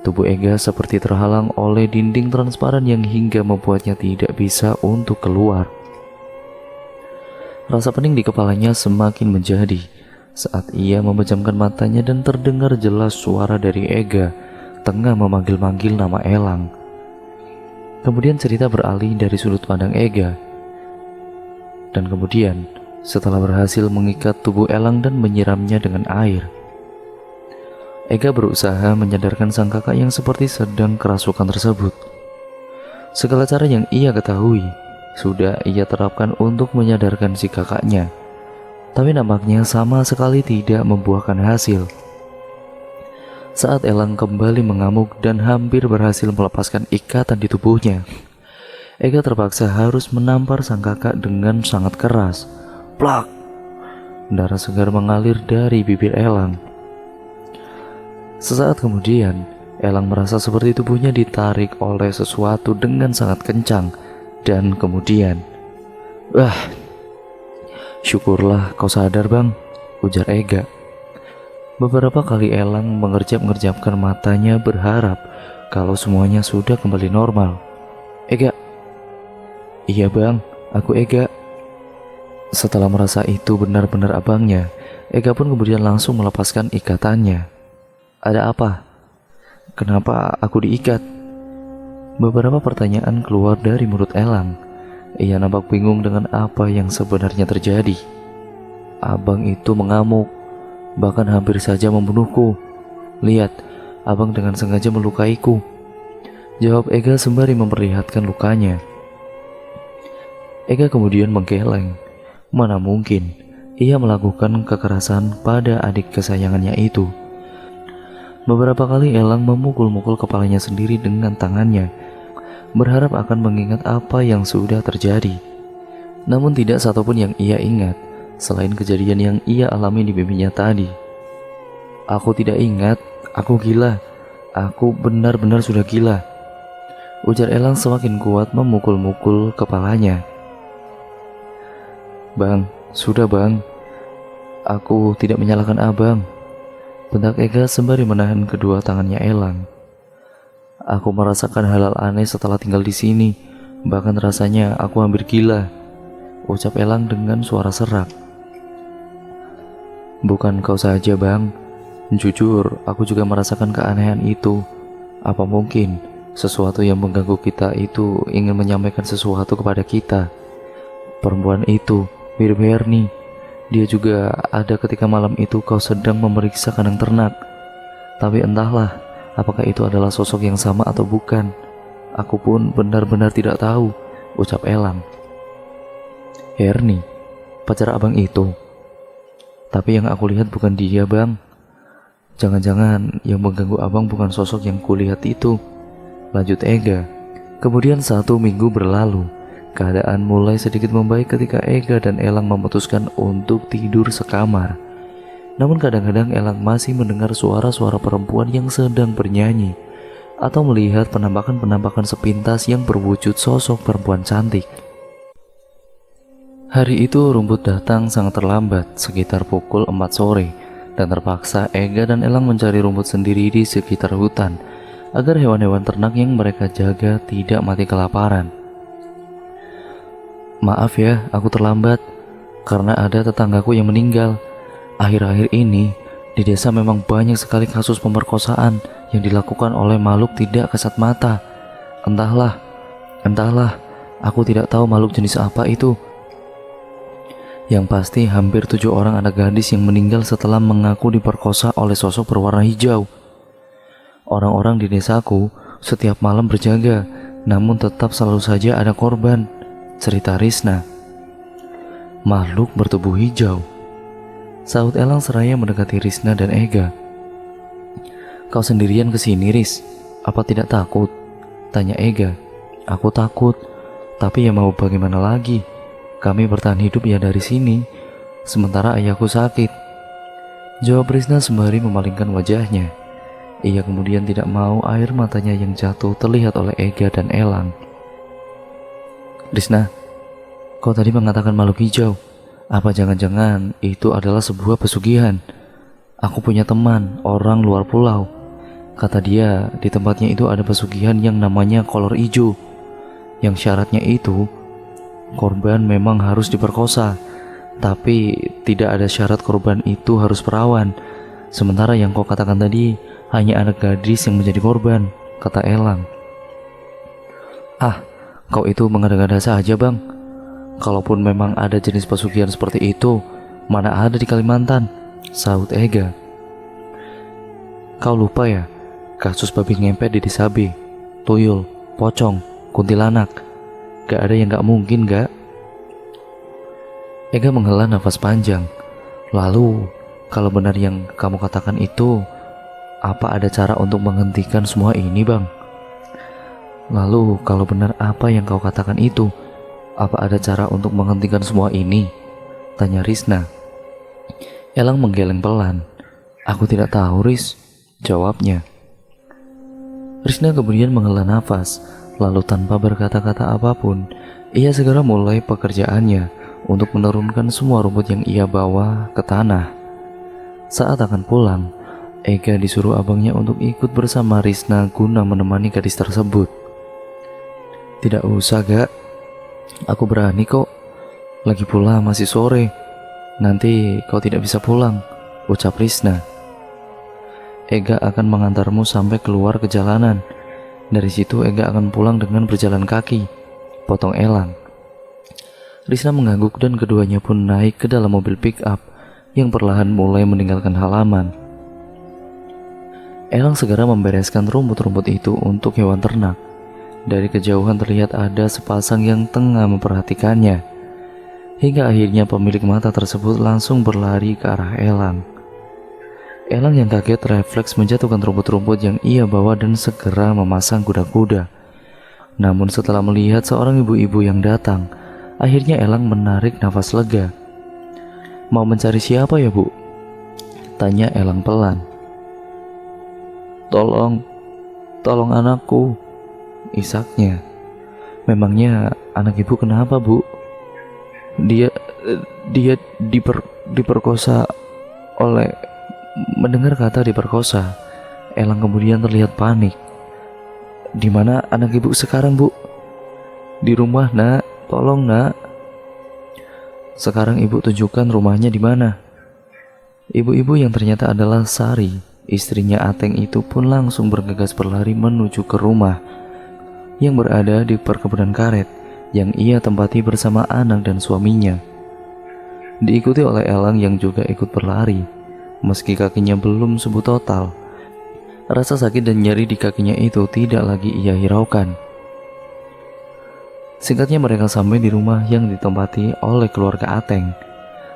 tubuh Ega seperti terhalang oleh dinding transparan yang hingga membuatnya tidak bisa untuk keluar. Rasa pening di kepalanya semakin menjadi saat ia memejamkan matanya dan terdengar jelas suara dari Ega tengah memanggil-manggil nama Elang. Kemudian cerita beralih dari sudut pandang Ega. Dan kemudian setelah berhasil mengikat tubuh Elang dan menyiramnya dengan air, Ega berusaha menyadarkan sang kakak yang seperti sedang kerasukan tersebut. Segala cara yang ia ketahui sudah ia terapkan untuk menyadarkan si kakaknya, tapi nampaknya sama sekali tidak membuahkan hasil. Saat Elang kembali mengamuk dan hampir berhasil melepaskan ikatan di tubuhnya, Ega terpaksa harus menampar sang kakak dengan sangat keras. Plak! Darah segar mengalir dari bibir Elang. Sesaat kemudian, Elang merasa seperti tubuhnya ditarik oleh sesuatu dengan sangat kencang. Dan kemudian, "Wah, syukurlah kau sadar, Bang," ujar Ega. Beberapa kali Elang mengerjap-ngerjapkan matanya berharap kalau semuanya sudah kembali normal. "Ega." "Iya Bang, aku Ega." Setelah merasa itu benar-benar abangnya, Ega pun kemudian langsung melepaskan ikatannya. "Ada apa? Kenapa aku diikat?" Beberapa pertanyaan keluar dari mulut Elang. Ia nampak bingung dengan apa yang sebenarnya terjadi. "Abang itu mengamuk, bahkan hampir saja membunuhku. Lihat, abang dengan sengaja melukaiku," jawab Ega sembari memperlihatkan lukanya. Ega kemudian menggeleng. Mana mungkin ia melakukan kekerasan pada adik kesayangannya itu. Beberapa kali Elang memukul-mukul kepalanya sendiri dengan tangannya, berharap akan mengingat apa yang sudah terjadi. Namun tidak satupun yang ia ingat selain kejadian yang ia alami di mimpinya tadi. "Aku tidak ingat, aku gila. Aku benar-benar sudah gila," ujar Elang semakin kuat memukul-mukul kepalanya. "Bang, sudah Bang. Aku tidak menyalahkan abang," bentak Ega sembari menahan kedua tangannya Elang. "Aku merasakan hal-hal aneh setelah tinggal di sini. Bahkan rasanya aku hampir gila," ucap Elang dengan suara serak. "Bukan kau saja Bang. Jujur, aku juga merasakan keanehan itu. Apa mungkin sesuatu yang mengganggu kita itu ingin menyampaikan sesuatu kepada kita? Perempuan itu mirip Herni. Dia juga ada ketika malam itu kau sedang memeriksa kandang ternak. Tapi entahlah, apakah itu adalah sosok yang sama atau bukan. Aku pun benar-benar tidak tahu," ucap Elang. "Herni, pacar abang itu. Tapi yang aku lihat bukan dia Bang. Jangan-jangan yang mengganggu abang bukan sosok yang kulihat itu," lanjut Ega. Kemudian 1 minggu berlalu. Keadaan mulai sedikit membaik ketika Ega dan Elang memutuskan untuk tidur sekamar. Namun kadang-kadang Elang masih mendengar suara-suara perempuan yang sedang bernyanyi atau melihat penampakan-penampakan sepintas yang berwujud sosok perempuan cantik. Hari itu rumput datang sangat terlambat, sekitar pukul 4 sore, dan terpaksa Ega dan Elang mencari rumput sendiri di sekitar hutan agar hewan-hewan ternak yang mereka jaga tidak mati kelaparan. "Maaf ya, aku terlambat karena ada tetanggaku yang meninggal. Akhir-akhir ini Di desa memang banyak sekali kasus pemerkosaan yang dilakukan oleh makhluk tidak kasat mata. Entahlah, aku tidak tahu makhluk jenis apa itu. Yang pasti hampir 7 orang anak gadis yang meninggal setelah mengaku diperkosa oleh sosok berwarna hijau. Orang-orang di desaku setiap malam berjaga, namun tetap selalu saja ada korban, cerita Risna. Makhluk bertubuh hijau, sahut Elang seraya mendekati Risna dan Ega. Kau sendirian kesini, Ris? Apa tidak takut? Tanya Ega. Aku takut, tapi ya mau bagaimana lagi? Kami bertahan hidup ya dari sini, sementara ayahku sakit. Jawab Risna sembari memalingkan wajahnya. Ia kemudian tidak mau air matanya yang jatuh terlihat oleh Ega dan Elang. Risna, kau tadi mengatakan makhluk hijau. Apa jangan-jangan itu adalah sebuah pesugihan? Aku punya teman, orang luar pulau. Kata dia, di tempatnya itu ada pesugihan yang namanya kolor hijau. Yang syaratnya itu, korban memang harus diperkosa. Tapi tidak ada syarat korban itu harus perawan. Sementara yang kau katakan tadi, hanya anak gadis yang menjadi korban, kata Elang. Ah, kau itu mengada-ngada saja, Bang. Kalaupun memang ada jenis pesugihan seperti itu, mana ada di Kalimantan, sahut Ega. Kau lupa ya, kasus babi ngepet di desa B, tuyul, pocong, kuntilanak. Gak ada yang gak mungkin, gak? Ega menghela nafas panjang. Lalu, kalau benar yang kamu katakan itu, apa ada cara untuk menghentikan semua ini, Bang? Lalu, kalau benar apa yang kau katakan itu, apa ada cara untuk menghentikan semua ini? Tanya Risna. Elang menggeleng pelan. Aku tidak tahu, Ris, jawabnya. Risna kemudian menghela nafas, lalu tanpa berkata-kata apapun, ia segera mulai pekerjaannya untuk menurunkan semua rumput yang ia bawa ke tanah. Saat akan pulang, Ega disuruh abangnya untuk ikut bersama Risna guna menemani gadis tersebut. Tidak usah, Gak. Aku berani kok. Lagi pula masih sore. Nanti kau tidak bisa pulang, ucap Risna. Ega akan mengantarmu sampai keluar ke jalanan. Dari situ Ega akan pulang dengan berjalan kaki, potong Elang. Risna mengangguk dan keduanya pun naik ke dalam mobil pick up yang perlahan mulai meninggalkan halaman. Elang segera membereskan rumput-rumput itu untuk hewan ternak. Dari kejauhan terlihat ada sepasang yang tengah memperhatikannya. Hingga akhirnya pemilik mata tersebut langsung berlari ke arah Elang. Elang yang kaget refleks menjatuhkan rumput-rumput yang ia bawa dan segera memasang kuda-kuda. Namun setelah melihat seorang ibu-ibu yang datang, akhirnya Elang menarik nafas lega. Mau mencari siapa ya, Bu? Tanya Elang pelan. Tolong anakku, isaknya. Memangnya anak ibu kenapa, Bu? Dia diperkosa oleh... Mendengar kata diperkosa, Elang kemudian terlihat panik. Di mana anak ibu sekarang, Bu? Di rumah, Nak. Tolong, Nak. Sekarang ibu tunjukkan rumahnya di mana. Ibu-ibu yang ternyata adalah Sari, istrinya Ateng itu pun langsung bergegas berlari menuju ke rumah yang berada di perkebunan karet yang ia tempati bersama anak dan suaminya. Diikuti oleh Elang yang juga ikut berlari. Meski kakinya belum sembuh total, rasa sakit dan nyeri di kakinya itu tidak lagi ia hiraukan. Singkatnya mereka sampai di rumah yang ditempati oleh keluarga Ateng.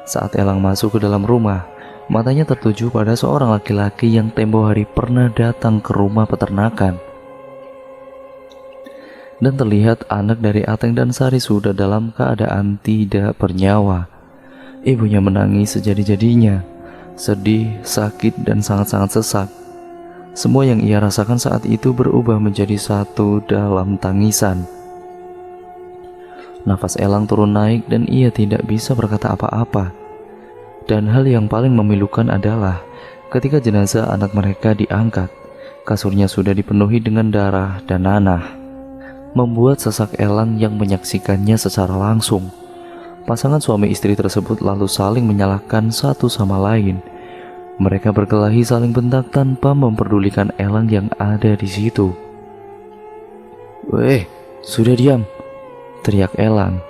Saat Elang masuk ke dalam rumah, matanya tertuju pada seorang laki-laki yang tempo hari pernah datang ke rumah peternakan. Dan terlihat anak dari Ateng dan Sari sudah dalam keadaan tidak bernyawa. Ibunya menangis sejadi-jadinya, sedih, sakit, dan sangat-sangat sesak. Semua yang ia rasakan saat itu berubah menjadi satu dalam tangisan. Nafas Elang turun naik dan ia tidak bisa berkata apa-apa. Dan hal yang paling memilukan adalah ketika jenazah anak mereka diangkat, kasurnya sudah dipenuhi dengan darah dan nanah, membuat sesak Elang yang menyaksikannya secara langsung. Pasangan suami istri tersebut lalu saling menyalahkan satu sama lain. Mereka berkelahi saling bentak tanpa memperdulikan Elang yang ada di situ. "Weh, sudah diam," teriak Elang.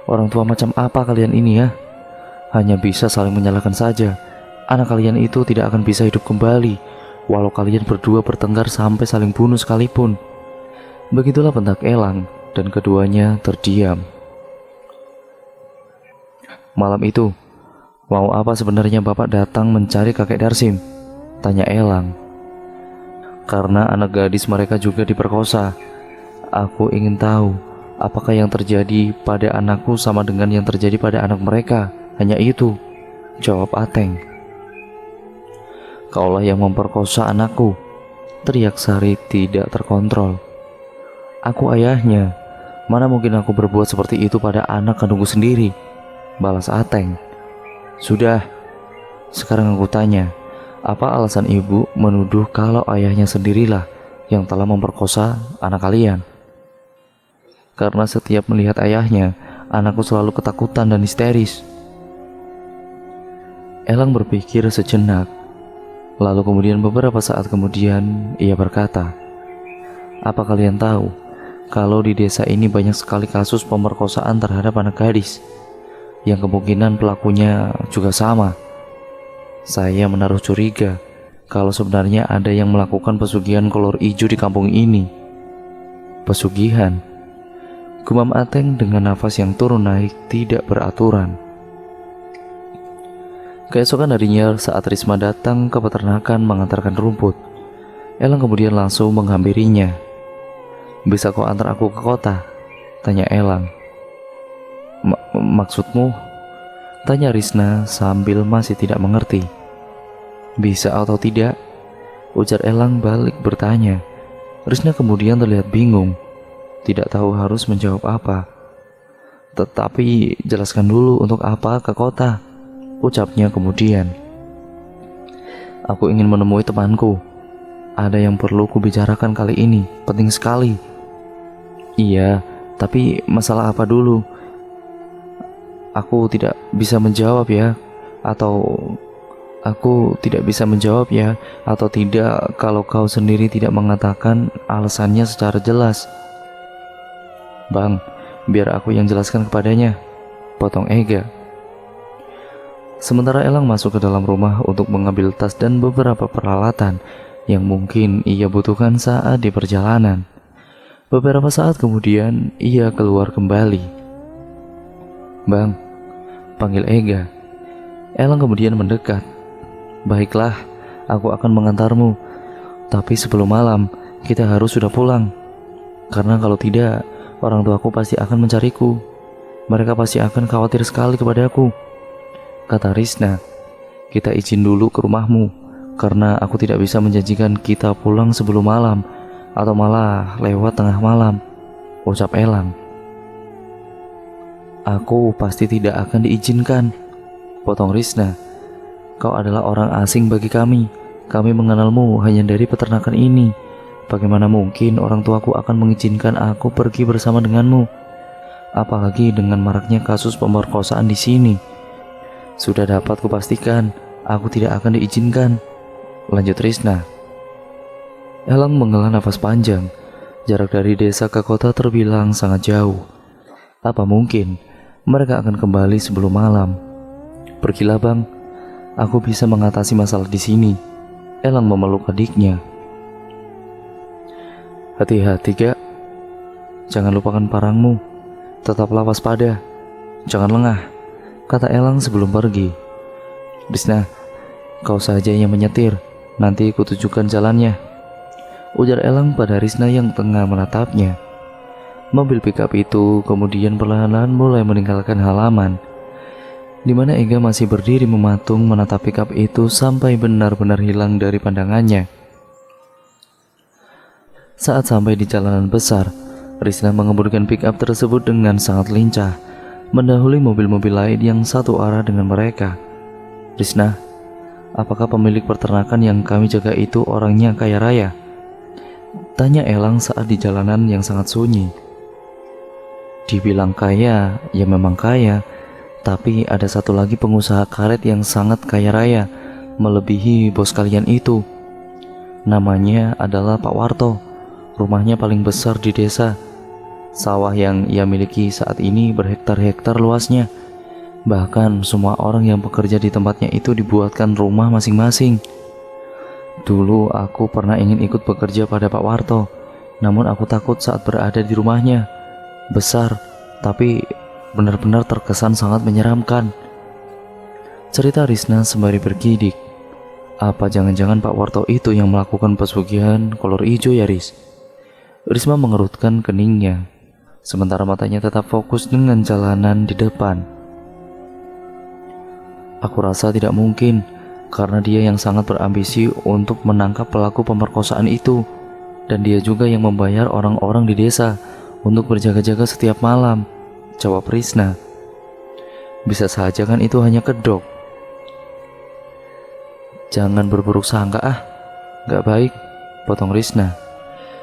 "Orang tua macam apa kalian ini ya? Hanya bisa saling menyalahkan saja. Anak kalian itu tidak akan bisa hidup kembali, walau kalian berdua bertengkar sampai saling bunuh sekalipun." Begitulah bentak Elang, dan keduanya terdiam. Malam itu, "Mau apa sebenarnya Bapak datang mencari kakek Darsim?" tanya Elang. "Karena anak gadis mereka juga diperkosa. Aku ingin tahu, apakah yang terjadi pada anakku sama dengan yang terjadi pada anak mereka. Hanya itu," jawab Ateng. "Kaulah yang memperkosa anakku," teriak Sari tidak terkontrol. "Aku ayahnya. Mana mungkin aku berbuat seperti itu pada anak kandungku sendiri," balas Ateng. "Sudah, sekarang aku tanya, apa alasan ibu menuduh kalau ayahnya sendirilah yang telah memperkosa anak kalian?" "Karena setiap melihat ayahnya, anakku selalu ketakutan dan histeris." Elang berpikir sejenak, lalu kemudian beberapa saat kemudian ia berkata, "Apa kalian tahu kalau di desa ini banyak sekali kasus pemerkosaan terhadap anak gadis, yang kemungkinan pelakunya juga sama? Saya menaruh curiga kalau sebenarnya ada yang melakukan pesugihan kolor ijo di kampung ini." "Pesugihan?" gumam Ateng dengan nafas yang turun naik tidak beraturan. Keesokan harinya saat Risma datang ke peternakan mengantarkan rumput, Elang kemudian langsung menghampirinya. "Bisa kau antar aku ke kota?" tanya Elang. Maksudmu?" tanya Risna sambil masih tidak mengerti. "Bisa atau tidak?" ujar Elang balik bertanya. Risna kemudian terlihat bingung, tidak tahu harus menjawab apa. "Tetapi jelaskan dulu untuk apa ke kota," ucapnya kemudian. "Aku ingin menemui temanku. Ada yang perlu kubicarakan kali ini, penting sekali." "Iya, tapi masalah apa dulu?" Aku tidak bisa menjawab ya, atau tidak kalau kau sendiri tidak mengatakan alasannya secara jelas." "Bang, biar aku yang jelaskan kepadanya," potong Ega. Sementara Elang masuk ke dalam rumah untuk mengambil tas dan beberapa peralatan yang mungkin ia butuhkan saat di perjalanan. Beberapa saat kemudian ia keluar kembali. "Bang," panggil Ega. Elang kemudian mendekat. "Baiklah, aku akan mengantarmu. Tapi sebelum malam, kita harus sudah pulang. Karena kalau tidak, orang tuaku pasti akan mencariku. Mereka pasti akan khawatir sekali kepadaku," kata Risna. "Kita izin dulu ke rumahmu, karena aku tidak bisa menjanjikan kita pulang sebelum malam, atau malah lewat tengah malam," ucap Elang. "Aku pasti tidak akan diizinkan," potong Risna. "Kau adalah orang asing bagi kami. Kami mengenalmu hanya dari peternakan ini. Bagaimana mungkin orang tuaku akan mengizinkan aku pergi bersama denganmu? Apalagi dengan maraknya kasus pemerkosaan di sini. Sudah dapat kupastikan, aku tidak akan diizinkan," lanjut Risna. Elang menghela nafas panjang. Jarak dari desa ke kota terbilang sangat jauh. Apa mungkin mereka akan kembali sebelum malam? "Pergilah bang, aku bisa mengatasi masalah di sini." Elang memeluk adiknya. "Hati-hati Gak, jangan lupakan parangmu. Tetaplah waspada, jangan lengah," kata Elang sebelum pergi. "Risna, kau saja yang menyetir, nanti kutunjukkan jalannya," ujar Elang pada Risna yang tengah menatapnya. Mobil pickup itu kemudian perlahan-lahan mulai meninggalkan halaman, di mana Ega masih berdiri mematung menatap pickup itu sampai benar-benar hilang dari pandangannya. Saat sampai di jalanan besar, Risna mengemudikan pickup tersebut dengan sangat lincah, mendahului mobil-mobil lain yang satu arah dengan mereka. "Risna, apakah pemilik peternakan yang kami jaga itu orangnya kaya raya?" tanya Elang saat di jalanan yang sangat sunyi. "Dibilang kaya, ya memang kaya, tapi ada satu lagi pengusaha karet yang sangat kaya raya, melebihi bos kalian itu. Namanya adalah Pak Warto. Rumahnya paling besar di desa. Sawah yang ia miliki saat ini berhektar-hektar luasnya. Bahkan semua orang yang bekerja di tempatnya itu dibuatkan rumah masing-masing. Dulu aku pernah ingin ikut bekerja pada Pak Warto, namun aku takut saat berada di rumahnya. Besar, tapi benar-benar terkesan sangat menyeramkan. Cerita Risna sembari bergidik. Apa jangan-jangan Pak Warto itu yang melakukan pesugihan kolor hijau ya, Riz? Risma mengerutkan keningnya, sementara matanya tetap fokus dengan jalanan di depan. Aku rasa tidak mungkin, karena dia yang sangat berambisi untuk menangkap pelaku pemerkosaan itu. Dan dia juga yang membayar orang-orang di desa untuk berjaga-jaga setiap malam, jawab Risna. Bisa saja kan itu hanya kedok. Jangan berburuk sangka gak baik, potong Risna.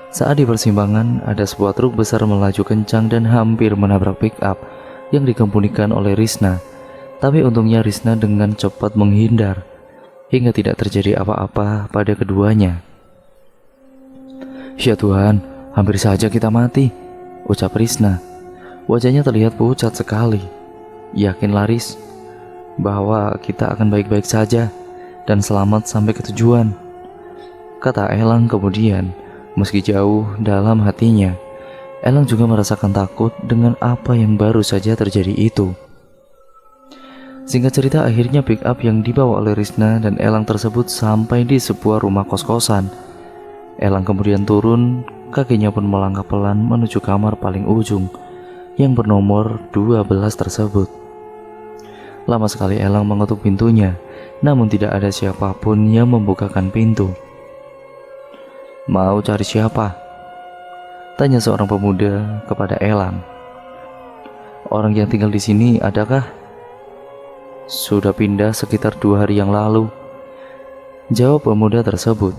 Saat di persimpangan, ada sebuah truk besar melaju kencang dan hampir menabrak pick-up yang dikemudikan oleh Risna. Tapi untungnya Risna dengan cepat menghindar, hingga tidak terjadi apa-apa pada keduanya. Ya Tuhan, hampir saja kita mati, ucap Risna. Wajahnya terlihat pucat sekali. Yakinlah Riz, bahwa kita akan baik-baik saja dan selamat sampai ke tujuan, kata Elang kemudian. Meski jauh dalam hatinya, Elang juga merasakan takut dengan apa yang baru saja terjadi itu. Singkat cerita, akhirnya pick up yang dibawa oleh Risna dan Elang tersebut sampai di sebuah rumah kos-kosan. Elang kemudian turun, kakinya pun melangkah pelan menuju kamar paling ujung yang bernomor 12 tersebut. Lama sekali Elang mengetuk pintunya, namun tidak ada siapapun yang membukakan pintu. Mau cari siapa? Tanya seorang pemuda kepada Elang. Orang yang tinggal di sini adakah? Sudah pindah sekitar 2 hari yang lalu, jawab pemuda tersebut.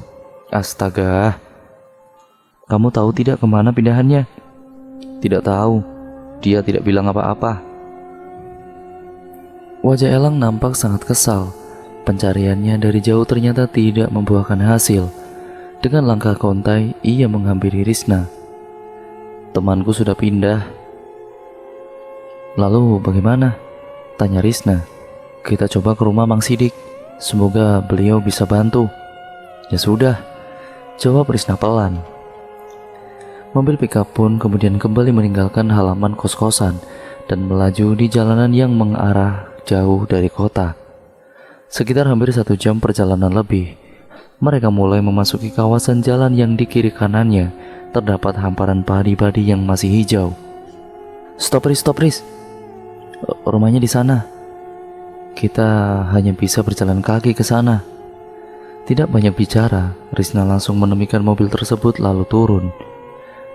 Astaga, kamu tahu tidak kemana pindahannya? Tidak tahu, dia tidak bilang apa-apa. Wajah Elang nampak sangat kesal. Pencariannya dari jauh ternyata tidak membuahkan hasil. Dengan langkah kontai, ia menghampiri Risna. Temanku sudah pindah. Lalu bagaimana? Tanya Risna. Kita coba ke rumah Mang Sidik. Semoga beliau bisa bantu. Ya sudah, jawab Risna pelan. Mobil pickup pun kemudian kembali meninggalkan halaman kos-kosan dan melaju di jalanan yang mengarah jauh dari kota. Sekitar hampir 1 jam perjalanan lebih, mereka mulai memasuki kawasan jalan yang di kiri kanannya terdapat hamparan padi-padi yang masih hijau. Stop Riz. Rumahnya di sana. Kita hanya bisa berjalan kaki ke sana. Tidak banyak bicara, Risna langsung menemukan mobil tersebut lalu turun.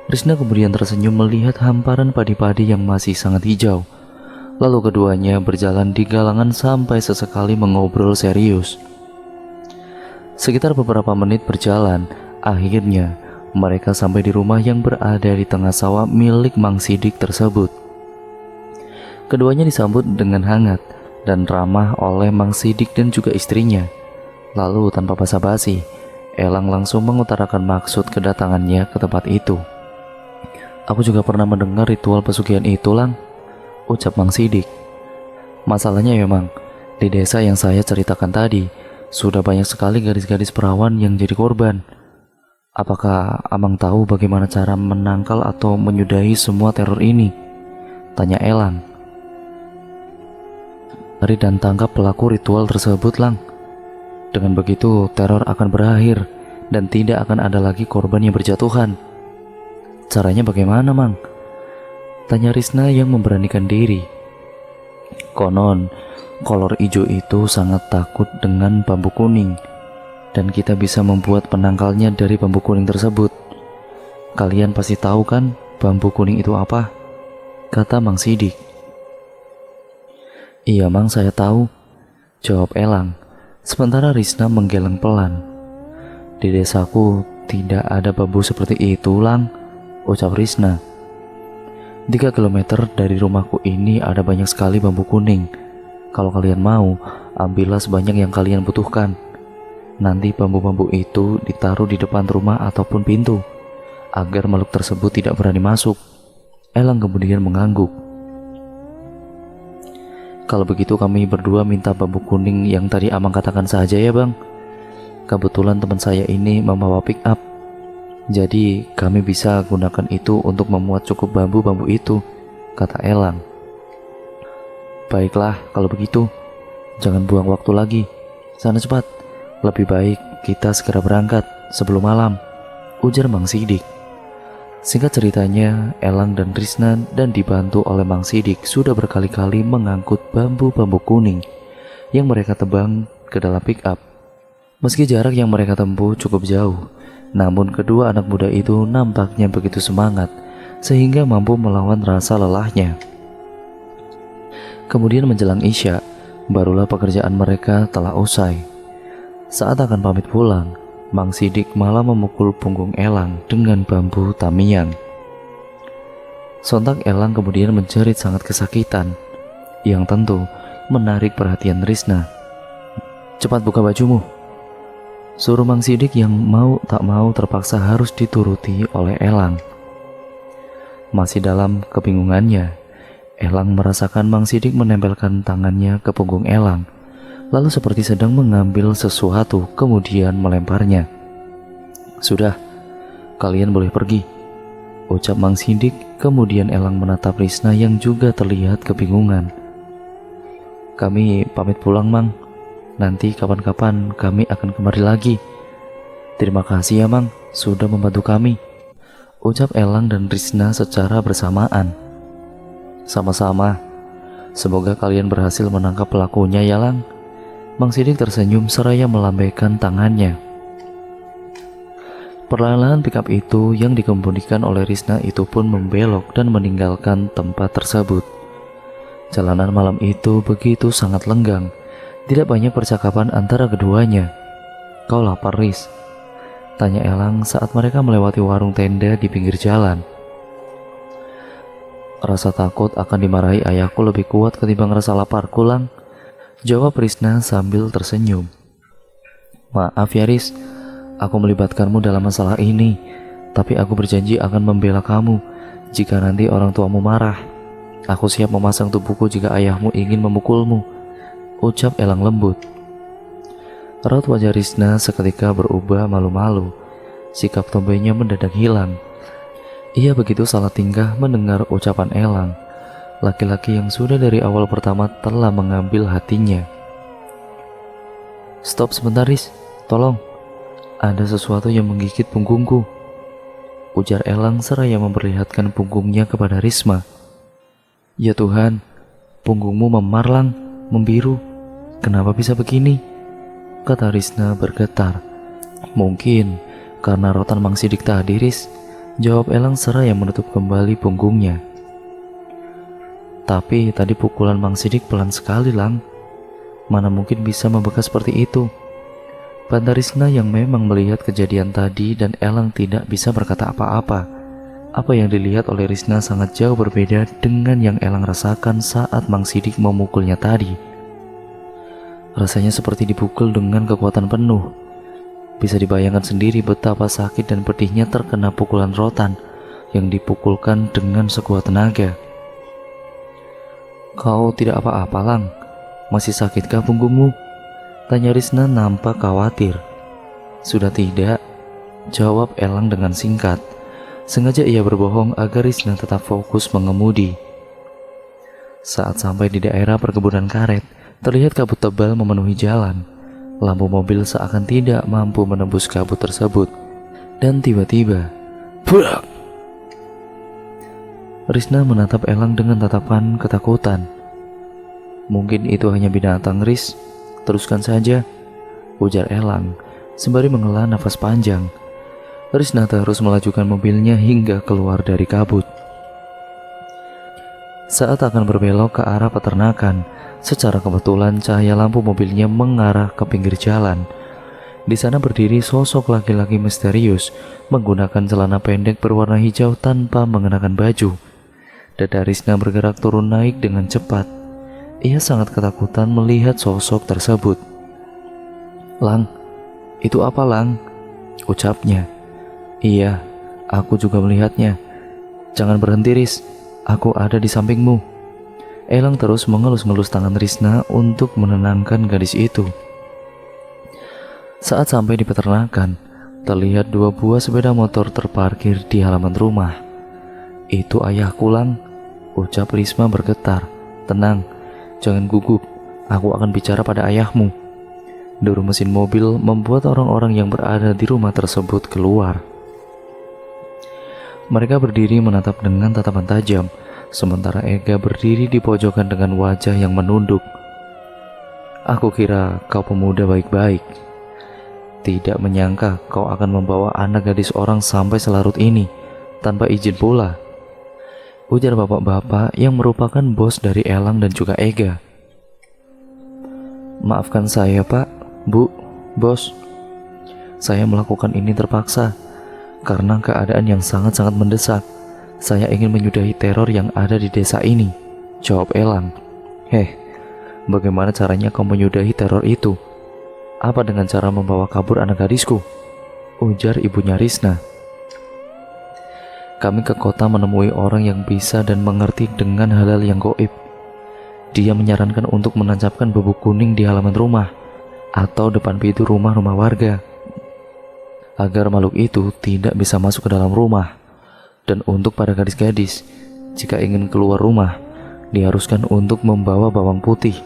Risna kemudian tersenyum melihat hamparan padi-padi yang masih sangat hijau. Lalu keduanya berjalan di galangan sampai sesekali mengobrol serius. Sekitar beberapa menit berjalan, akhirnya mereka sampai di rumah yang berada di tengah sawah milik Mang Sidik tersebut. Keduanya disambut dengan hangat dan ramah oleh Mang Sidik dan juga istrinya. Lalu tanpa basa-basi, Elang langsung mengutarakan maksud kedatangannya ke tempat itu. Aku juga pernah mendengar ritual pesugihan itu, Lang, ucap Mang Sidik. Masalahnya memang, di desa yang saya ceritakan tadi, sudah banyak sekali gadis-gadis perawan yang jadi korban. Apakah Amang tahu bagaimana cara menangkal atau menyudahi semua teror ini? Tanya Elang. Cari dan tangkap pelaku ritual tersebut, Lang. Dengan begitu, teror akan berakhir dan tidak akan ada lagi korban yang berjatuhan. Caranya bagaimana, Mang? Tanya Risna yang memberanikan diri. Konon, kolor hijau itu sangat takut dengan bambu kuning, dan kita bisa membuat penangkalnya dari bambu kuning tersebut. Kalian pasti tahu kan bambu kuning itu apa? Kata Mang Sidik. Iya Mang, saya tahu, jawab Elang. Sementara Risna menggeleng pelan. Di desaku tidak ada bambu seperti itu, Lang, ucap Risna. 3 kilometer dari rumahku ini ada banyak sekali bambu kuning. Kalau kalian mau, ambillah sebanyak yang kalian butuhkan. Nanti bambu-bambu itu ditaruh di depan rumah ataupun pintu, agar makhluk tersebut tidak berani masuk. Elang kemudian mengangguk. Kalau begitu kami berdua minta bambu kuning yang tadi Amang katakan saja ya bang. Kebetulan teman saya ini membawa pick up, jadi kami bisa gunakan itu untuk memuat cukup bambu-bambu itu, kata Elang. Baiklah kalau begitu, jangan buang waktu lagi, sana cepat. Lebih baik kita segera berangkat sebelum malam, ujar Mang Sidik. Singkat ceritanya, Elang dan Trisna dan dibantu oleh Mang Sidik sudah berkali-kali mengangkut bambu-bambu kuning yang mereka tebang ke dalam pick up. Meski jarak yang mereka tempuh cukup jauh, namun kedua anak muda itu nampaknya begitu semangat sehingga mampu melawan rasa lelahnya. Kemudian menjelang Isya, barulah pekerjaan mereka telah usai. Saat akan pamit pulang, Mang Sidik malah memukul punggung Elang dengan bambu tamiang. Sontak Elang kemudian menjerit sangat kesakitan, yang tentu menarik perhatian Trisna. Cepat buka bajumu, suruh Mang Sidik yang mau tak mau terpaksa harus dituruti oleh Elang. Masih dalam kebingungannya, Elang merasakan Mang Sidik menempelkan tangannya ke punggung Elang, lalu seperti sedang mengambil sesuatu kemudian melemparnya. Sudah, kalian boleh pergi, ucap Mang Sidik. Kemudian Elang menatap Trisna yang juga terlihat kebingungan. Kami pamit pulang Mang, nanti kapan-kapan kami akan kemari lagi. Terima kasih ya Mang, sudah membantu kami, ucap Elang dan Trisna secara bersamaan. Sama-sama, semoga kalian berhasil menangkap pelakunya ya Lang. Mang Sidik tersenyum seraya melambaikan tangannya. Perlahan-lahan pickup itu yang dikemudikan oleh Trisna itu pun membelok dan meninggalkan tempat tersebut. Jalanan malam itu begitu sangat lenggang, tidak banyak percakapan antara keduanya. Kau lapar, Riz? Tanya Elang saat mereka melewati warung tenda di pinggir jalan. Rasa takut akan dimarahi ayahku lebih kuat ketimbang rasa laparku, Lang, jawab Trisna sambil tersenyum. Maaf ya Riz, aku melibatkanmu dalam masalah ini, tapi aku berjanji akan membela kamu jika nanti orang tuamu marah. Aku siap memasang tubuhku jika ayahmu ingin memukulmu, ucap Elang lembut. Raut wajah Trisna seketika berubah malu-malu. Sikap tombainya mendadak hilang. Ia begitu salah tingkah mendengar ucapan Elang, laki-laki yang sudah dari awal pertama telah mengambil hatinya. Stop sebentar Riz, tolong, ada sesuatu yang menggigit punggungku, ujar Elang seraya memperlihatkan punggungnya kepada Risma. Ya Tuhan, punggungmu memar Lang, membiru, kenapa bisa begini? Kata Risna bergetar. Mungkin karena rotan Mang Sidik tadi Riz, jawab Elang seraya menutup kembali punggungnya. Tapi tadi pukulan Mang Sidik pelan sekali Lang, mana mungkin bisa membekas seperti itu, bantah Risna yang memang melihat kejadian tadi dan Elang tidak bisa berkata apa-apa. Apa yang dilihat oleh Risna sangat jauh berbeda dengan yang Elang rasakan saat Mang Sidik memukulnya tadi. Rasanya seperti dipukul dengan kekuatan penuh. Bisa dibayangkan sendiri betapa sakit dan pedihnya terkena pukulan rotan yang dipukulkan dengan sekuat tenaga. Kau tidak apa-apa Lang, masih sakitkah punggungmu? Tanya Risna nampak khawatir. Sudah tidak, jawab Elang dengan singkat. Sengaja ia berbohong agar Risna tetap fokus mengemudi. Saat sampai di daerah perkebunan karet, terlihat kabut tebal memenuhi jalan. Lampu mobil seakan tidak mampu menembus kabut tersebut. Dan tiba-tiba, burak! Risna menatap Elang dengan tatapan ketakutan. Mungkin itu hanya binatang Riz, teruskan saja, ujar Elang sembari menghela nafas panjang. Risna terus melajukan mobilnya hingga keluar dari kabut. Saat akan berbelok ke arah peternakan, secara kebetulan cahaya lampu mobilnya mengarah ke pinggir jalan. Di sana berdiri sosok laki-laki misterius menggunakan celana pendek berwarna hijau tanpa mengenakan baju. Dada Risna bergerak turun naik dengan cepat. Ia sangat ketakutan melihat sosok tersebut. Lang, "Itu apa, Lang?" ucapnya. "Iya, aku juga melihatnya. Jangan berhenti, Ris. Aku ada di sampingmu." Elang terus mengelus-ngelus tangan Risna untuk menenangkan gadis itu. Saat sampai di peternakan, terlihat 2 buah sepeda motor terparkir di halaman rumah. "Itu ayahku, Lang," ucap Risma bergetar. "Tenang, jangan gugup. Aku akan bicara pada ayahmu." Deru mesin mobil membuat orang-orang yang berada di rumah tersebut keluar. Mereka berdiri menatap dengan tatapan tajam, sementara Ega berdiri di pojokan dengan wajah yang menunduk. "Aku kira kau pemuda baik-baik. Tidak menyangka kau akan membawa anak gadis orang sampai selarut ini, tanpa izin pula," ujar bapak-bapak yang merupakan bos dari Elang dan juga Ega. "Maafkan saya, Pak, Bu, Bos. Saya melakukan ini terpaksa karena keadaan yang sangat-sangat mendesak. Saya ingin menyudahi teror yang ada di desa ini," jawab Elang. Bagaimana caranya kau menyudahi teror itu? Apa dengan cara membawa kabur anak gadisku?" ujar ibunya Risna. "Kami ke kota menemui orang yang bisa dan mengerti dengan hal-hal yang gaib. Dia menyarankan untuk menancapkan bubuk kuning di halaman rumah atau depan pintu rumah-rumah warga, agar makhluk itu tidak bisa masuk ke dalam rumah. Dan untuk para gadis-gadis, jika ingin keluar rumah, diharuskan untuk membawa bawang putih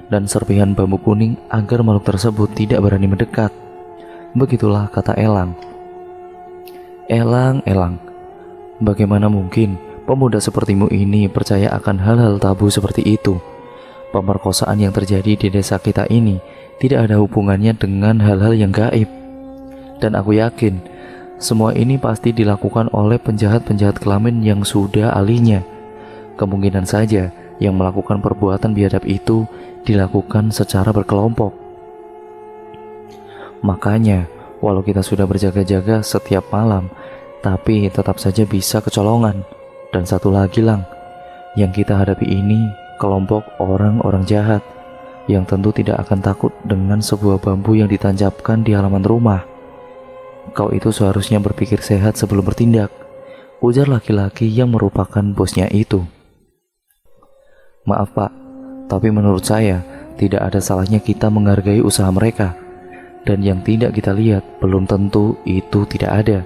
dan serpihan bambu kuning agar makhluk tersebut tidak berani mendekat." Begitulah kata Elang. Elang, bagaimana mungkin pemuda sepertimu ini percaya akan hal-hal tabu seperti itu? Pemerkosaan yang terjadi di desa kita ini tidak ada hubungannya dengan hal-hal yang gaib. Dan aku yakin semua ini pasti dilakukan oleh penjahat-penjahat kelamin yang sudah ahlinya. Kemungkinan saja yang melakukan perbuatan biadab itu dilakukan secara berkelompok. Makanya, walau kita sudah berjaga-jaga setiap malam, tapi tetap saja bisa kecolongan. Dan satu lagi, Lang, yang kita hadapi ini kelompok orang-orang jahat yang tentu tidak akan takut dengan sebuah bambu yang ditancapkan di halaman rumah. Kau itu seharusnya berpikir sehat sebelum bertindak, ujar laki-laki yang merupakan bosnya itu. "Maaf, Pak, tapi menurut saya tidak ada salahnya kita menghargai usaha mereka. Dan yang tidak kita lihat belum tentu itu tidak ada.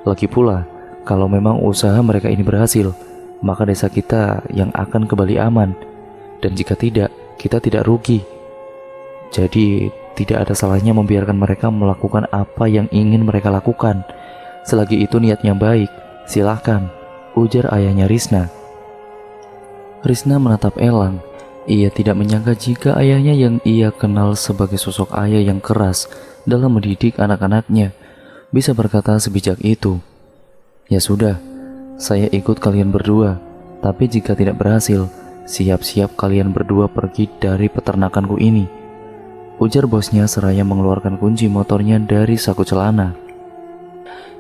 Lagi pula, kalau memang usaha mereka ini berhasil, maka desa kita yang akan kembali aman. Dan jika tidak, kita tidak rugi. Jadi tidak ada salahnya membiarkan mereka melakukan apa yang ingin mereka lakukan. Selagi itu niatnya baik, silahkan," ujar ayahnya Risna. Risna menatap Elang. Ia tidak menyangka jika ayahnya yang ia kenal sebagai sosok ayah yang keras dalam mendidik anak-anaknya bisa berkata sebijak itu. "Ya sudah, saya ikut kalian berdua. Tapi jika tidak berhasil, siap-siap kalian berdua pergi dari peternakanku ini," ujar bosnya seraya mengeluarkan kunci motornya dari saku celana.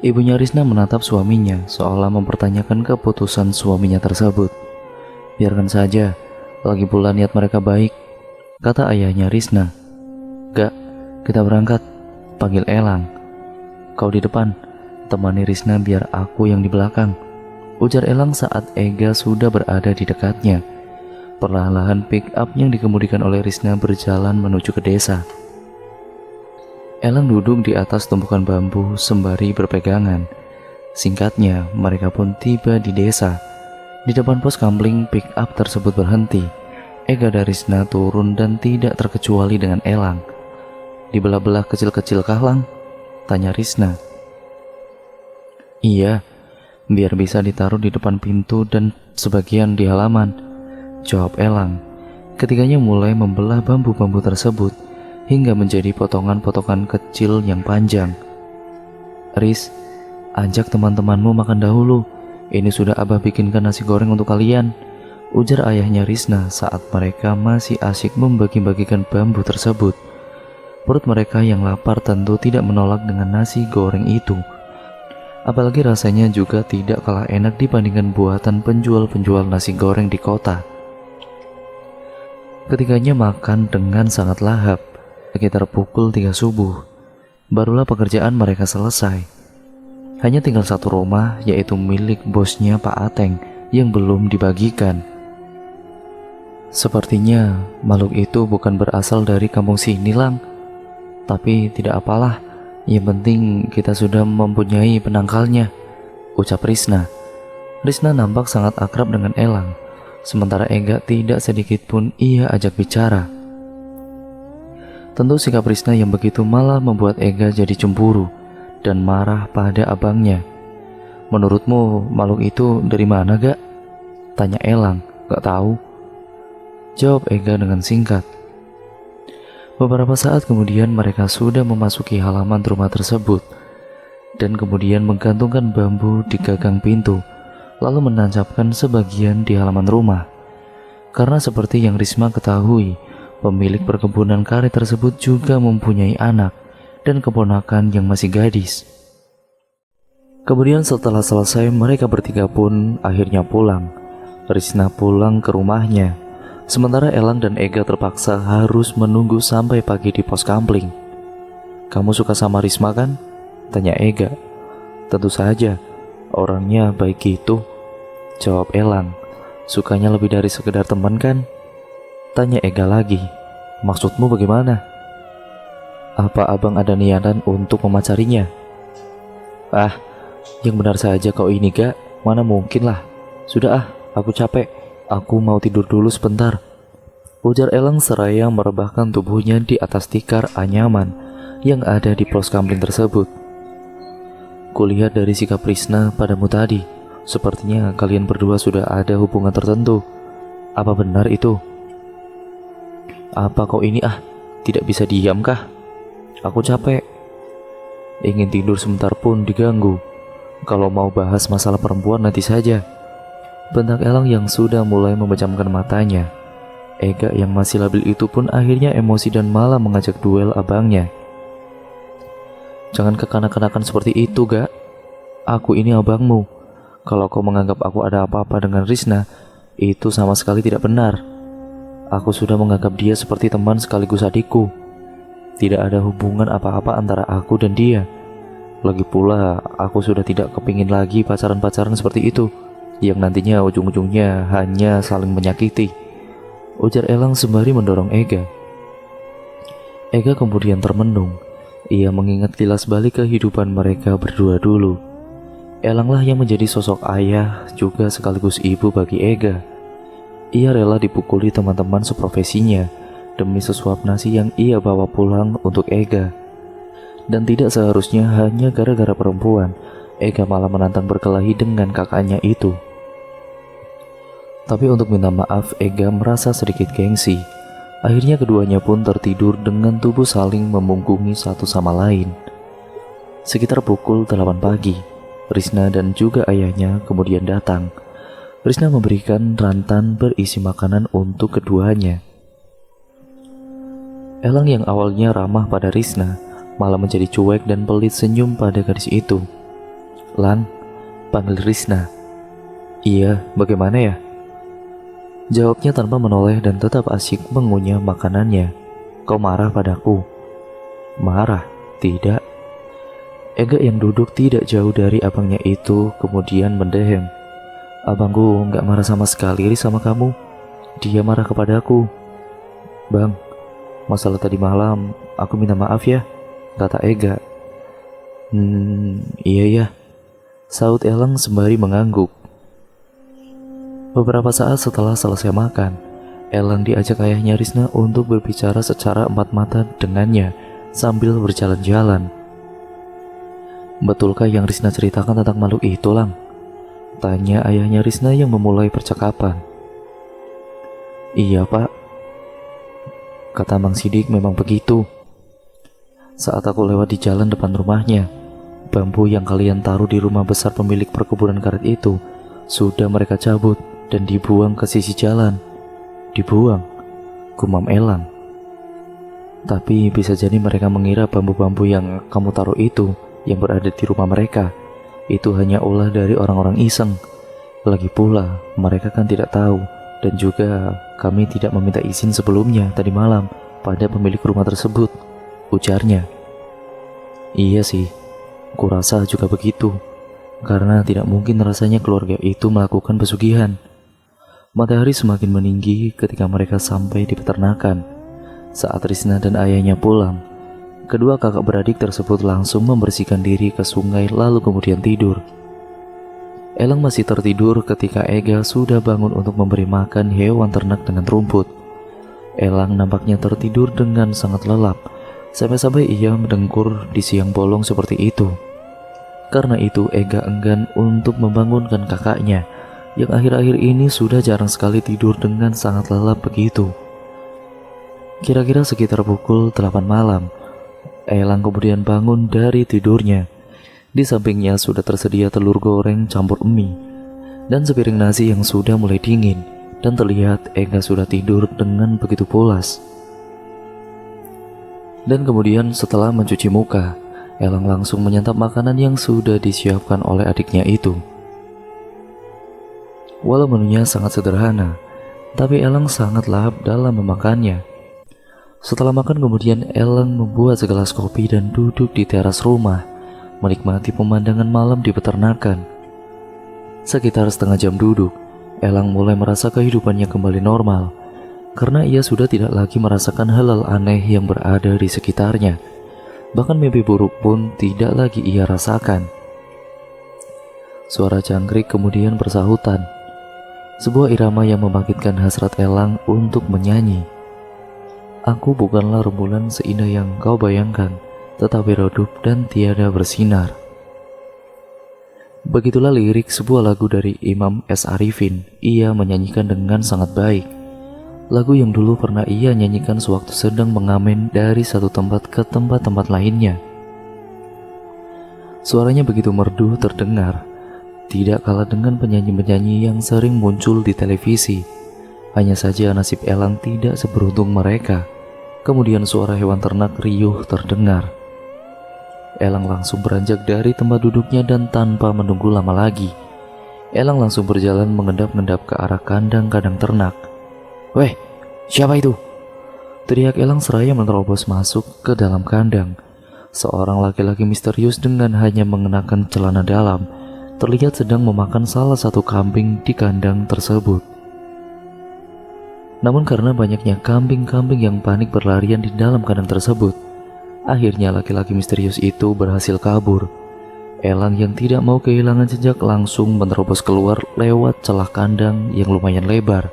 Ibunya Risna menatap suaminya seolah mempertanyakan keputusan suaminya tersebut. "Biarkan saja, lagi pula niat mereka baik," kata ayahnya Risna. "Gak, kita berangkat," panggil Elang. "Kau di depan, temani Risna biar aku yang di belakang," ujar Elang saat Ega sudah berada di dekatnya. Perlahan-lahan pick up yang dikemudikan oleh Risna berjalan menuju ke desa. Elang duduk di atas tumpukan bambu sembari berpegangan. Singkatnya, mereka pun tiba di desa. Di depan pos kamling, pick up tersebut berhenti. Ega dan Risna turun dan tidak terkecuali dengan Elang. "Dibelah-belah kecil-kecil kah, Lang?" tanya Risna. "Iya, biar bisa ditaruh di depan pintu dan sebagian di halaman," jawab Elang. Ketiganya mulai membelah bambu-bambu tersebut hingga menjadi potongan-potongan kecil yang panjang. "Ris, ajak teman-temanmu makan dahulu. Ini sudah Abah bikinkan nasi goreng untuk kalian," ujar ayahnya Risna saat mereka masih asyik membagi-bagikan bambu tersebut. Perut mereka yang lapar tentu tidak menolak dengan nasi goreng itu. Apalagi rasanya juga tidak kalah enak dibandingkan buatan penjual-penjual nasi goreng di kota. Ketiganya makan dengan sangat lahap, sekitar pukul 3 subuh. Barulah pekerjaan mereka selesai. Hanya tinggal satu rumah, yaitu milik bosnya Pak Ateng yang belum dibagikan. Sepertinya makhluk itu bukan berasal dari kampung sini, Lang. Tapi tidak apalah, yang penting kita sudah mempunyai penangkalnya, ucap Risna. Risna nampak sangat akrab dengan Elang, sementara Ega tidak sedikit pun ia ajak bicara. Tentu sikap Risna yang begitu malah membuat Ega jadi cemburu dan marah pada abangnya. Menurutmu makhluk itu dari mana, Gak? Tanya Elang. Gak tahu, jawab Ega dengan singkat. Beberapa saat kemudian mereka sudah memasuki halaman rumah tersebut dan kemudian menggantungkan bambu di gagang pintu, lalu menancapkan sebagian di halaman rumah. Karena seperti yang Risma ketahui, pemilik perkebunan karet tersebut juga mempunyai anak dan keponakan yang masih gadis. Kemudian setelah selesai, mereka bertiga pun akhirnya pulang. Risna pulang ke rumahnya, sementara Elang dan Ega terpaksa harus menunggu sampai pagi di pos kampling. Kamu suka sama Risma kan? Tanya Ega. Tentu saja, orangnya baik gitu, jawab Elang. Sukanya lebih dari sekedar teman kan? Tanya Ega lagi. Maksudmu bagaimana? Apa abang ada niatan untuk memacarinya? Ah, yang benar saja kau ini, Gak. Mana mungkin lah. Sudah aku capek. Aku mau tidur dulu sebentar, ujar Elang seraya merebahkan tubuhnya di atas tikar anyaman yang ada di pos kampling tersebut. Kulihat dari sikap Risna padamu tadi, sepertinya kalian berdua sudah ada hubungan tertentu. Apa benar itu? Apa kau ini tidak bisa diam kah? Aku capek. Ingin tidur sebentar pun diganggu. Kalau mau bahas masalah perempuan nanti saja, bentak Elang yang sudah mulai memejamkan matanya. Ega yang masih labil itu pun akhirnya emosi dan malah mengajak duel abangnya. Jangan kekanak-kanakan seperti itu, Gak. Aku ini abangmu. Kalau kau menganggap aku ada apa-apa dengan Risna, itu sama sekali tidak benar. Aku sudah menganggap dia seperti teman sekaligus adikku. Tidak ada hubungan apa-apa antara aku dan dia. Lagi pula, aku sudah tidak kepingin lagi pacaran-pacaran seperti itu, yang nantinya ujung-ujungnya hanya saling menyakiti, ujar Elang sembari mendorong Ega. Ega kemudian termenung. Ia mengingat kilas balik kehidupan mereka berdua dulu. Elanglah yang menjadi sosok ayah juga sekaligus ibu bagi Ega. Ia rela dipukuli teman-teman seprofesinya demi sesuap nasi yang ia bawa pulang untuk Ega. Dan tidak seharusnya hanya gara-gara perempuan, Ega malah menantang berkelahi dengan kakaknya itu. Tapi untuk minta maaf, Ega merasa sedikit gengsi. Akhirnya keduanya pun tertidur dengan tubuh saling memunggungi satu sama lain. Sekitar pukul 8 pagi, Risna dan juga ayahnya kemudian datang. Risna memberikan rantan berisi makanan untuk keduanya. Elang yang awalnya ramah pada Risna malah menjadi cuek dan pelit senyum pada gadis itu. Lang, panggil Risna. Iya, bagaimana ya? Jawabnya tanpa menoleh dan tetap asyik mengunyah makanannya. Kau marah padaku? Marah? Tidak. Ega yang duduk tidak jauh dari abangnya itu kemudian mendehem. Abangku gak marah sama sekali sama kamu. Dia marah kepadaku. Bang, masalah tadi malam aku minta maaf ya, kata Ega. Iya ya, saut Elang sembari mengangguk. Beberapa saat setelah selesai makan, Elang diajak ayahnya Risna untuk berbicara secara empat mata dengannya sambil berjalan-jalan. Betulkah yang Risna ceritakan tentang makhluk itu, Lang? Tanya ayahnya Risna yang memulai percakapan. Iya pak, kata Mang Sidik, memang begitu. Saat aku lewat di jalan depan rumahnya, bambu yang kalian taruh di rumah besar pemilik perkebunan karet itu sudah mereka cabut dan dibuang ke sisi jalan. Dibuang, gumam Elang. Tapi bisa jadi mereka mengira bambu-bambu yang kamu taruh itu yang berada di rumah mereka itu hanya ulah dari orang-orang iseng. Lagi pula mereka kan tidak tahu, dan juga kami tidak meminta izin sebelumnya tadi malam pada pemilik rumah tersebut, ujarnya. Iya sih, kurasa juga begitu. Karena tidak mungkin rasanya keluarga itu melakukan pesugihan. Matahari semakin meninggi ketika mereka sampai di peternakan. Saat Risna dan ayahnya pulang, kedua kakak beradik tersebut langsung membersihkan diri ke sungai lalu kemudian tidur. Elang masih tertidur ketika Ega sudah bangun untuk memberi makan hewan ternak dengan rumput. Elang nampaknya tertidur dengan sangat lelap, sampai-sampai ia mendengkur di siang bolong seperti itu. Karena itu Ega enggan untuk membangunkan kakaknya yang akhir-akhir ini sudah jarang sekali tidur dengan sangat lelap begitu. Kira-kira sekitar pukul 8 malam, Elang kemudian bangun dari tidurnya. Di sampingnya sudah tersedia telur goreng campur mie dan sepiring nasi yang sudah mulai dingin, dan terlihat Ega sudah tidur dengan begitu pulas. Dan kemudian setelah mencuci muka, Elang langsung menyantap makanan yang sudah disiapkan oleh adiknya itu. Walau menunya sangat sederhana, tapi Elang sangat lahap dalam memakannya. Setelah makan kemudian Elang membuat segelas kopi dan duduk di teras rumah, menikmati pemandangan malam di peternakan. Sekitar setengah jam duduk, Elang mulai merasa kehidupannya kembali normal, karena ia sudah tidak lagi merasakan hal-hal aneh yang berada di sekitarnya. Bahkan mimpi buruk pun tidak lagi ia rasakan. Suara jangkrik kemudian bersahutan, sebuah irama yang membangkitkan hasrat Elang untuk menyanyi. Aku bukanlah rembulan seindah yang kau bayangkan, tetapi redup dan tiada bersinar. Begitulah lirik sebuah lagu dari Imam S. Arifin. Ia menyanyikan dengan sangat baik. Lagu yang dulu pernah ia nyanyikan sewaktu sedang mengamen dari satu tempat ke tempat-tempat lainnya. Suaranya begitu merdu terdengar, tidak kalah dengan penyanyi-penyanyi yang sering muncul di televisi. Hanya saja nasib Elang tidak seberuntung mereka. Kemudian suara hewan ternak riuh terdengar. Elang langsung beranjak dari tempat duduknya dan tanpa menunggu lama lagi, Elang langsung berjalan mengendap-endap ke arah kandang-kandang ternak. "Weh, siapa itu?" teriak Elang seraya menerobos masuk ke dalam kandang. Seorang laki-laki misterius dengan hanya mengenakan celana dalam terlihat sedang memakan salah satu kambing di kandang tersebut. Namun karena banyaknya kambing-kambing yang panik berlarian di dalam kandang tersebut, akhirnya laki-laki misterius itu berhasil kabur. Elang yang tidak mau kehilangan jejak langsung menerobos keluar lewat celah kandang yang lumayan lebar.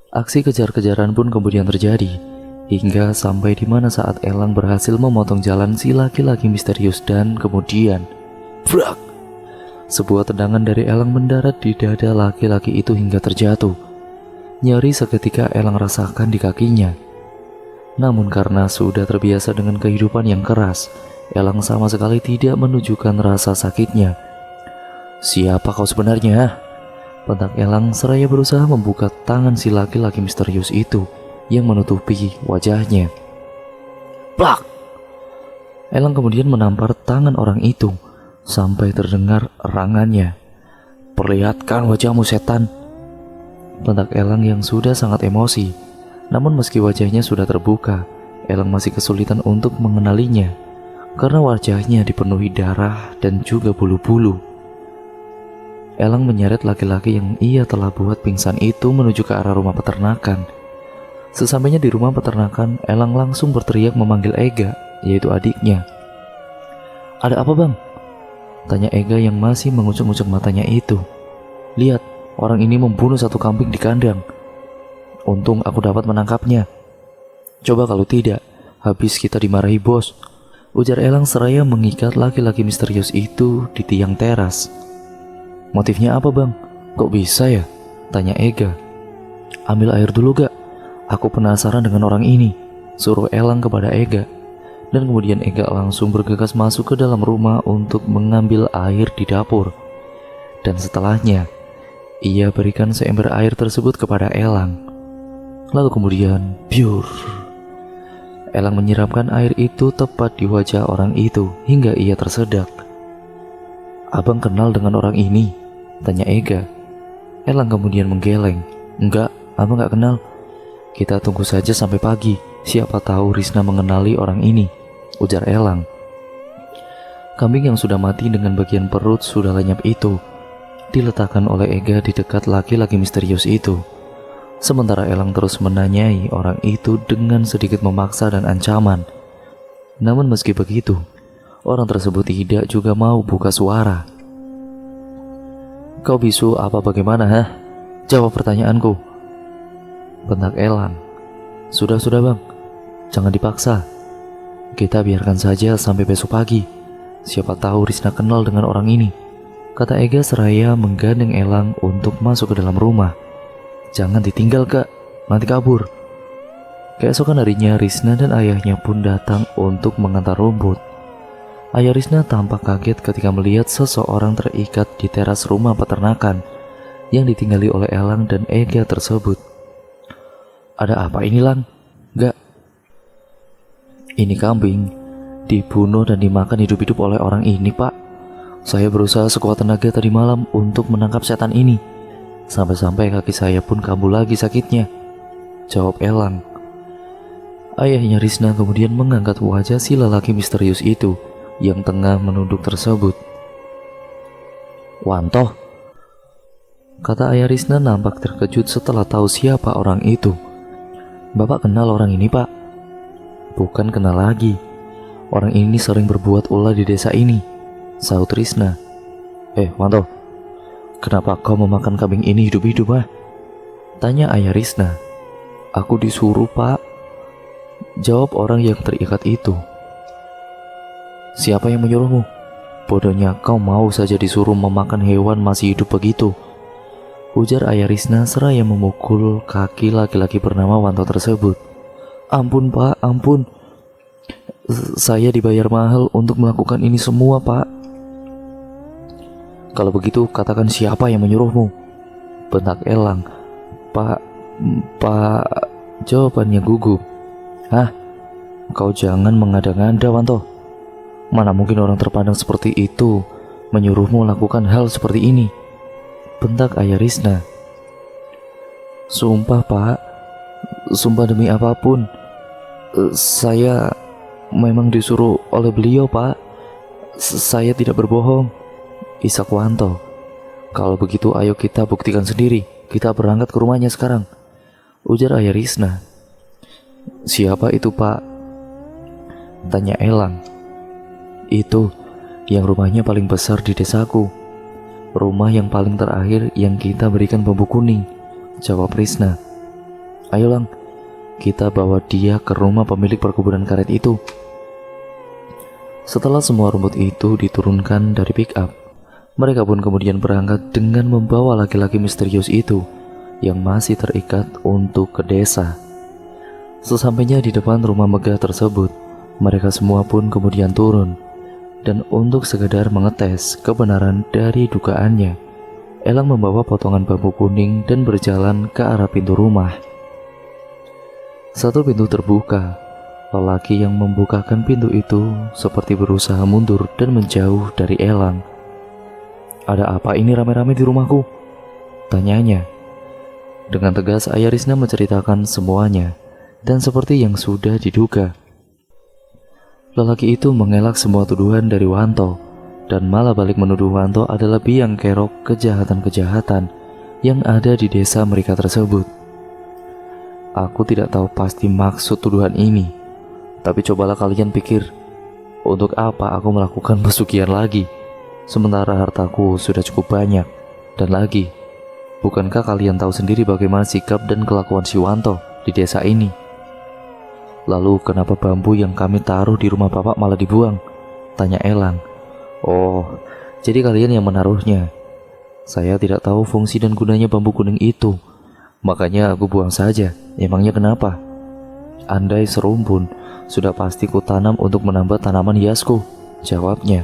Aksi kejar-kejaran pun kemudian terjadi, hingga sampai di mana saat Elang berhasil memotong jalan si laki-laki misterius dan kemudian brak! Sebuah tendangan dari Elang mendarat di dada laki-laki itu hingga terjatuh. Nyeri seketika Elang rasakan di kakinya. Namun karena sudah terbiasa dengan kehidupan yang keras, Elang sama sekali tidak menunjukkan rasa sakitnya. "Siapa kau sebenarnya?" bentak Elang seraya berusaha membuka tangan si laki-laki misterius itu yang menutupi wajahnya. Plak! Elang kemudian menampar tangan orang itu sampai terdengar erangannya. "Perlihatkan wajahmu, setan!" bentak Elang yang sudah sangat emosi. Namun meski wajahnya sudah terbuka, Elang masih kesulitan untuk mengenalinya karena wajahnya dipenuhi darah dan juga bulu-bulu. Elang menyeret laki-laki yang ia telah buat pingsan itu menuju ke arah rumah peternakan. Sesampainya di rumah peternakan, Elang langsung berteriak memanggil Ega, yaitu adiknya. "Ada apa, Bang?" tanya Ega yang masih mengucek-ngucek matanya itu. "Lihat, orang ini membunuh satu kambing di kandang. Untung aku dapat menangkapnya. Coba kalau tidak, habis kita dimarahi bos," ujar Elang seraya mengikat laki-laki misterius itu di tiang teras. "Motifnya apa, Bang? Kok bisa ya?" tanya Ega. "Ambil air dulu gak? Aku penasaran dengan orang ini," suruh Elang kepada Ega. Dan kemudian Ega langsung bergegas masuk ke dalam rumah untuk mengambil air di dapur. Dan setelahnya, ia berikan seember air tersebut kepada Elang. Lalu kemudian, biur. Elang menyiramkan air itu tepat di wajah orang itu hingga ia tersedak. "Abang kenal dengan orang ini?" tanya Ega. Elang kemudian menggeleng. "Enggak, abang gak kenal. Kita tunggu saja sampai pagi. Siapa tahu Risna mengenali orang ini," ujar Elang. Kambing yang sudah mati dengan bagian perut sudah lenyap itu diletakkan oleh Ega di dekat laki-laki misterius itu. Sementara Elang terus menanyai orang itu dengan sedikit memaksa dan ancaman. Namun meski begitu, orang tersebut tidak juga mau buka suara. "Kau bisu apa bagaimana, hah? Jawab pertanyaanku," bentak Elang. Sudah bang, jangan dipaksa. Kita biarkan saja sampai besok pagi. Siapa tahu Risna kenal dengan orang ini, kata Ega seraya menggandeng Elang untuk masuk ke dalam rumah. "Jangan ditinggal kak, nanti kabur." Keesokan harinya Risna dan ayahnya pun datang untuk mengantar rumput. Ayah Risna tampak kaget ketika melihat seseorang terikat di teras rumah peternakan yang ditinggali oleh Elang dan Ega tersebut. "Ada apa ini, Lang?" "Gak, ini kambing dibunuh dan dimakan hidup-hidup oleh orang ini, Pak. Saya berusaha sekuat tenaga tadi malam untuk menangkap setan ini. Sampai-sampai kaki saya pun kambuh lagi sakitnya," jawab Elang. Ayahnya Risna kemudian mengangkat wajah si lelaki misterius itu yang tengah menunduk tersebut. "Wanto," kata ayah Risna nampak terkejut setelah tahu siapa orang itu. "Bapak kenal orang ini, Pak?" "Bukan kenal lagi. Orang ini sering berbuat ulah di desa ini," sahut Risna. Wanto, kenapa kau memakan kambing ini hidup-hidup, ah?" tanya ayah Risna. "Aku disuruh, Pak," jawab orang yang terikat itu. "Siapa yang menyuruhmu? Bodohnya kau mau saja disuruh memakan hewan masih hidup begitu," ujar ayah Risna seraya memukul kaki laki-laki bernama Wanto tersebut. "Ampun Pak, ampun. Saya dibayar mahal untuk melakukan ini semua, Pak." "Kalau begitu katakan siapa yang menyuruhmu," bentak Elang. Pak, jawabannya gugup. "Hah? Kau jangan mengada-ngada, Wanto. Mana mungkin orang terpandang seperti itu menyuruhmu melakukan hal seperti ini," bentak ayah Risna. "Sumpah, Pak. Sumpah demi apapun. Saya memang disuruh oleh beliau, Pak. Saya tidak berbohong," isak Wanto. "Kalau begitu ayo kita buktikan sendiri. Kita berangkat ke rumahnya sekarang," ujar ayah Risna. "Siapa itu, Pak?" tanya Elang. "Itu yang rumahnya paling besar di desaku. Rumah yang paling terakhir yang kita berikan bambu kuning," jawab Risna. "Ayo Lang, kita bawa dia ke rumah pemilik perkebunan karet itu." Setelah semua rumput itu diturunkan dari pick up, mereka pun kemudian berangkat dengan membawa laki-laki misterius itu yang masih terikat untuk ke desa. Sesampainya di depan rumah megah tersebut, mereka semua pun kemudian turun. Dan untuk sekedar mengetes kebenaran dari dugaannya, Elang membawa potongan bambu kuning dan berjalan ke arah pintu rumah. Satu pintu terbuka. Lelaki yang membukakan pintu itu seperti berusaha mundur dan menjauh dari Elang. "Ada apa ini rame-rame di rumahku?" tanyanya. Dengan tegas ayah Risna menceritakan semuanya, dan seperti yang sudah diduga, lelaki itu mengelak semua tuduhan dari Wanto, dan malah balik menuduh Wanto adalah biang kerok kejahatan-kejahatan yang ada di desa mereka tersebut. Aku tidak tahu pasti maksud tuduhan ini, tapi cobalah kalian pikir, untuk apa aku melakukan pesugihan lagi, sementara hartaku sudah cukup banyak. Dan lagi, bukankah kalian tahu sendiri bagaimana sikap dan kelakuan si Wanto di desa ini? Lalu kenapa bambu yang kami taruh di rumah bapak malah dibuang? Tanya Elang. Oh, jadi kalian yang menaruhnya. Saya tidak tahu fungsi dan gunanya bambu kuning itu, makanya aku buang saja. Emangnya kenapa? Andai serumpun, sudah pasti ku tanam untuk menambah tanaman hiasku, jawabnya.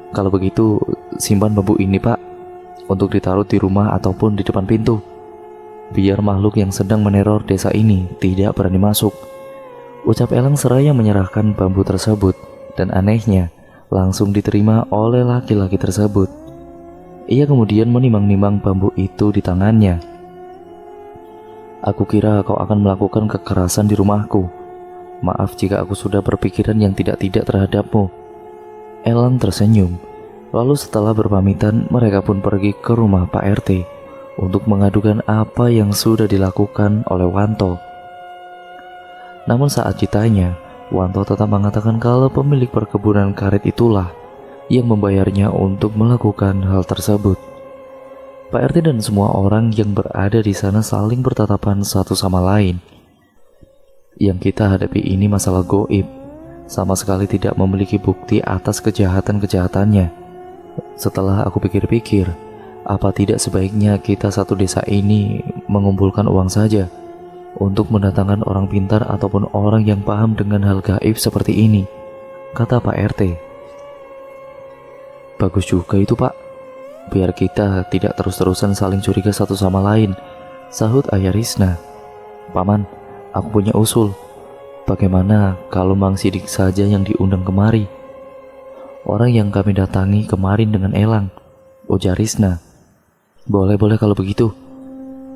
Kalau begitu, simpan bambu ini Pak, untuk ditaruh di rumah ataupun di depan pintu, biar makhluk yang sedang meneror desa ini tidak berani masuk, ucap Elang seraya menyerahkan bambu tersebut. Dan anehnya, langsung diterima oleh laki-laki tersebut. Ia kemudian menimang-nimang bambu itu di tangannya. Aku kira kau akan melakukan kekerasan di rumahku. Maaf jika aku sudah berpikiran yang tidak-tidak terhadapmu. Elang tersenyum. Lalu setelah berpamitan, mereka pun pergi ke rumah Pak RT untuk mengadukan apa yang sudah dilakukan oleh Wanto. Namun saat ditanya, Wanto tetap mengatakan kalau pemilik perkebunan karet itulah yang membayarnya untuk melakukan hal tersebut. Pak RT dan semua orang yang berada di sana saling bertatapan satu sama lain. Yang kita hadapi ini masalah goib, sama sekali tidak memiliki bukti atas kejahatan-kejahatannya. Setelah aku pikir-pikir, apa tidak sebaiknya kita satu desa ini mengumpulkan uang saja untuk mendatangkan orang pintar ataupun orang yang paham dengan hal gaib seperti ini, kata Pak RT. Bagus juga itu, Pak. Biar kita tidak terus-terusan saling curiga satu sama lain, sahut Ayah Risna. Paman, aku punya usul. Bagaimana kalau Mang Sidik saja yang diundang kemari? Orang yang kami datangi kemarin dengan Elang, ujar Risna. Boleh kalau begitu.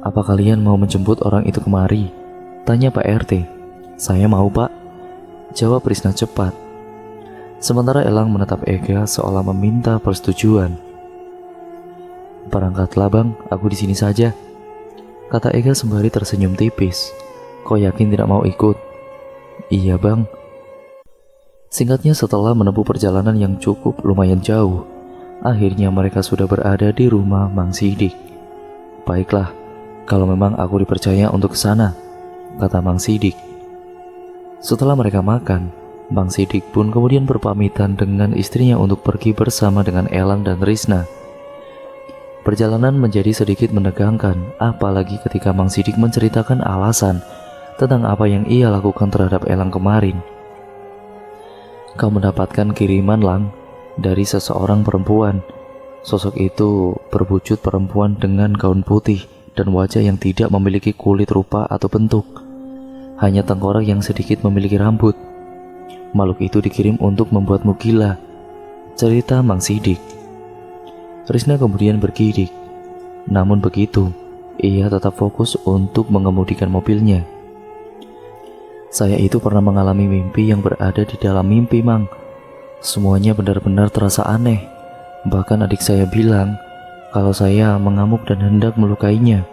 Apa kalian mau menjemput orang itu kemari? Tanya Pak RT. Saya mau, Pak, jawab Risna cepat. Sementara Elang menatap Ega seolah meminta persetujuan. Berangkatlah Bang, aku di sini saja, kata Ega sembari tersenyum tipis. Kau yakin tidak mau ikut? Iya Bang. Singkatnya setelah menempuh perjalanan yang cukup lumayan jauh, akhirnya mereka sudah berada di rumah Mang Sidik. Baiklah, kalau memang aku dipercaya untuk ke sana, kata Mang Sidik. Setelah mereka makan, Mang Sidik pun kemudian berpamitan dengan istrinya untuk pergi bersama dengan Elang dan Risna. Perjalanan menjadi sedikit menegangkan, apalagi ketika Mang Sidik menceritakan alasan tentang apa yang ia lakukan terhadap Elang kemarin. Kau mendapatkan kiriman, Lang, dari seseorang perempuan. Sosok itu berwujud perempuan dengan gaun putih dan wajah yang tidak memiliki kulit rupa atau bentuk. Hanya tengkorak yang sedikit memiliki rambut. Makhluk itu dikirim untuk membuatmu gila, cerita Mang Sidik. Risna kemudian bergidik. Namun begitu, ia tetap fokus untuk mengemudikan mobilnya. Saya itu pernah mengalami mimpi yang berada di dalam mimpi, Mang. Semuanya benar-benar terasa aneh. Bahkan adik saya bilang kalau saya mengamuk dan hendak melukainya.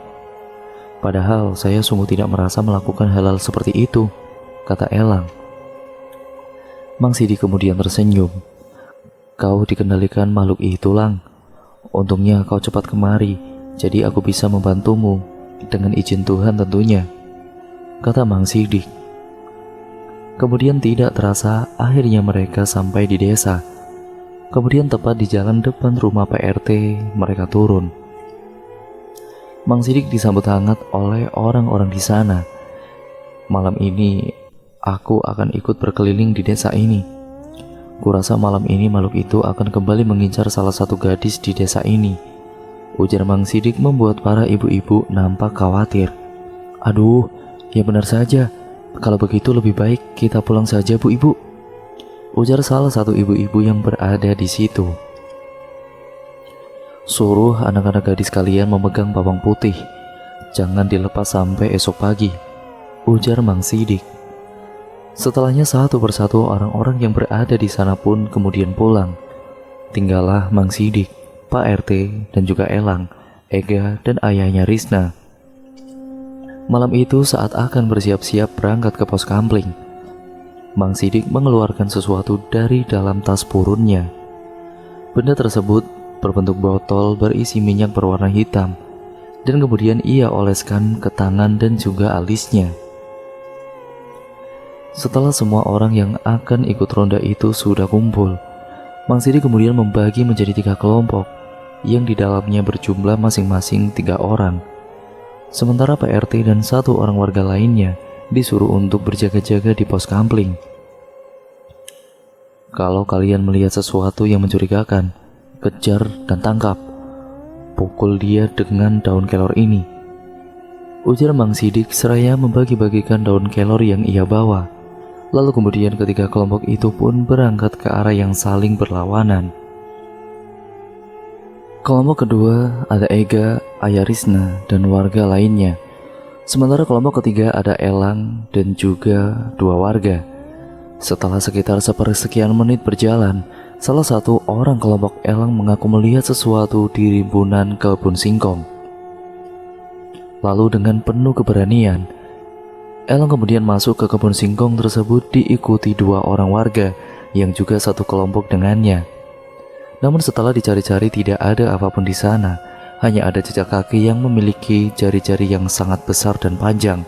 Padahal saya sungguh tidak merasa melakukan hal-hal seperti itu, kata Elang. Mang Sidik kemudian tersenyum. Kau dikendalikan makhluk itu, Lang. Untungnya kau cepat kemari, jadi aku bisa membantumu dengan izin Tuhan tentunya, kata Mang Sidik. Kemudian tidak terasa akhirnya mereka sampai di desa. Kemudian tepat di jalan depan rumah Pak RT mereka turun. Mang Sidik disambut hangat oleh orang-orang di sana. Malam ini aku akan ikut berkeliling di desa ini. Kurasa malam ini makhluk itu akan kembali mengincar salah satu gadis di desa ini, ujar Mang Sidik membuat para ibu-ibu nampak khawatir. Aduh, ya benar saja. Kalau begitu lebih baik kita pulang saja, Bu Ibu, ujar salah satu ibu-ibu yang berada di situ. Suruh anak-anak gadis kalian memegang bawang putih. Jangan dilepas sampai esok pagi, ujar Mang Sidik. Setelahnya satu persatu orang-orang yang berada di sana pun kemudian pulang. Tinggallah Mang Sidik, Pak RT, dan juga Elang, Ega, dan ayahnya Risna. Malam itu saat akan bersiap-siap berangkat ke pos kampling, Mang Sidik mengeluarkan sesuatu dari dalam tas purunnya. Benda tersebut berbentuk botol berisi minyak berwarna hitam, dan kemudian ia oleskan ke tangan dan juga alisnya. Setelah semua orang yang akan ikut ronda itu sudah kumpul, Mang Sidik kemudian membagi menjadi 3 kelompok, yang di dalamnya berjumlah masing-masing 3 orang. Sementara Pak RT dan 1 orang warga lainnya disuruh untuk berjaga-jaga di pos kampling. Kalau kalian melihat sesuatu yang mencurigakan, kejar dan tangkap. Pukul dia dengan daun kelor ini, ujar Mang Sidik seraya membagi-bagikan daun kelor yang ia bawa. Lalu kemudian ketiga kelompok itu pun berangkat ke arah yang saling berlawanan. Kelompok kedua ada Ega, Ayah Risna, dan warga lainnya. Sementara kelompok ketiga ada Elang dan juga 2 warga. Setelah sekitar sepersekian menit berjalan, Salah satu orang kelompok Elang mengaku melihat sesuatu di rimbunan kebun singkong. Lalu dengan penuh keberanian, Elang kemudian masuk ke kebun singkong tersebut diikuti 2 orang warga yang juga satu kelompok dengannya. Namun setelah dicari-cari tidak ada apapun di sana, hanya ada jejak kaki yang memiliki jari-jari yang sangat besar dan panjang,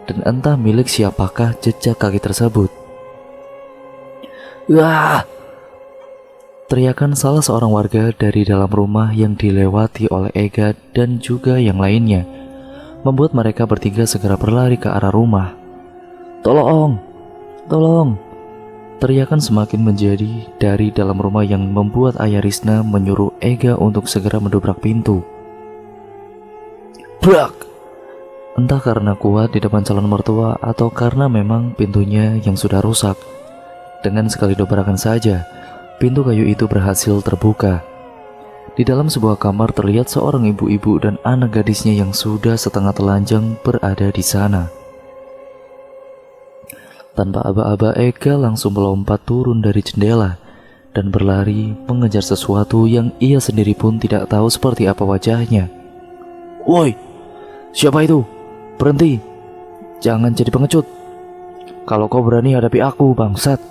dan entah milik siapakah jejak kaki tersebut. Wah! Teriakan salah seorang warga dari dalam rumah yang dilewati oleh Ega dan juga yang lainnya membuat mereka bertiga segera berlari ke arah rumah. Tolong! Tolong! Teriakan semakin menjadi dari dalam rumah yang membuat ayah Risna menyuruh Ega untuk segera mendobrak pintu. Brak! Entah karena kuat di depan calon mertua atau karena memang pintunya yang sudah rusak, dengan sekali dobrakan saja, pintu kayu itu berhasil terbuka. Di dalam sebuah kamar terlihat seorang ibu-ibu dan anak gadisnya yang sudah setengah telanjang berada di sana. Tanpa aba-aba, Ega langsung melompat turun dari jendela dan berlari mengejar sesuatu yang ia sendiri pun tidak tahu seperti apa wajahnya. Woi, siapa itu? Berhenti, jangan jadi pengecut. Kalau kau berani hadapi aku, bangsat,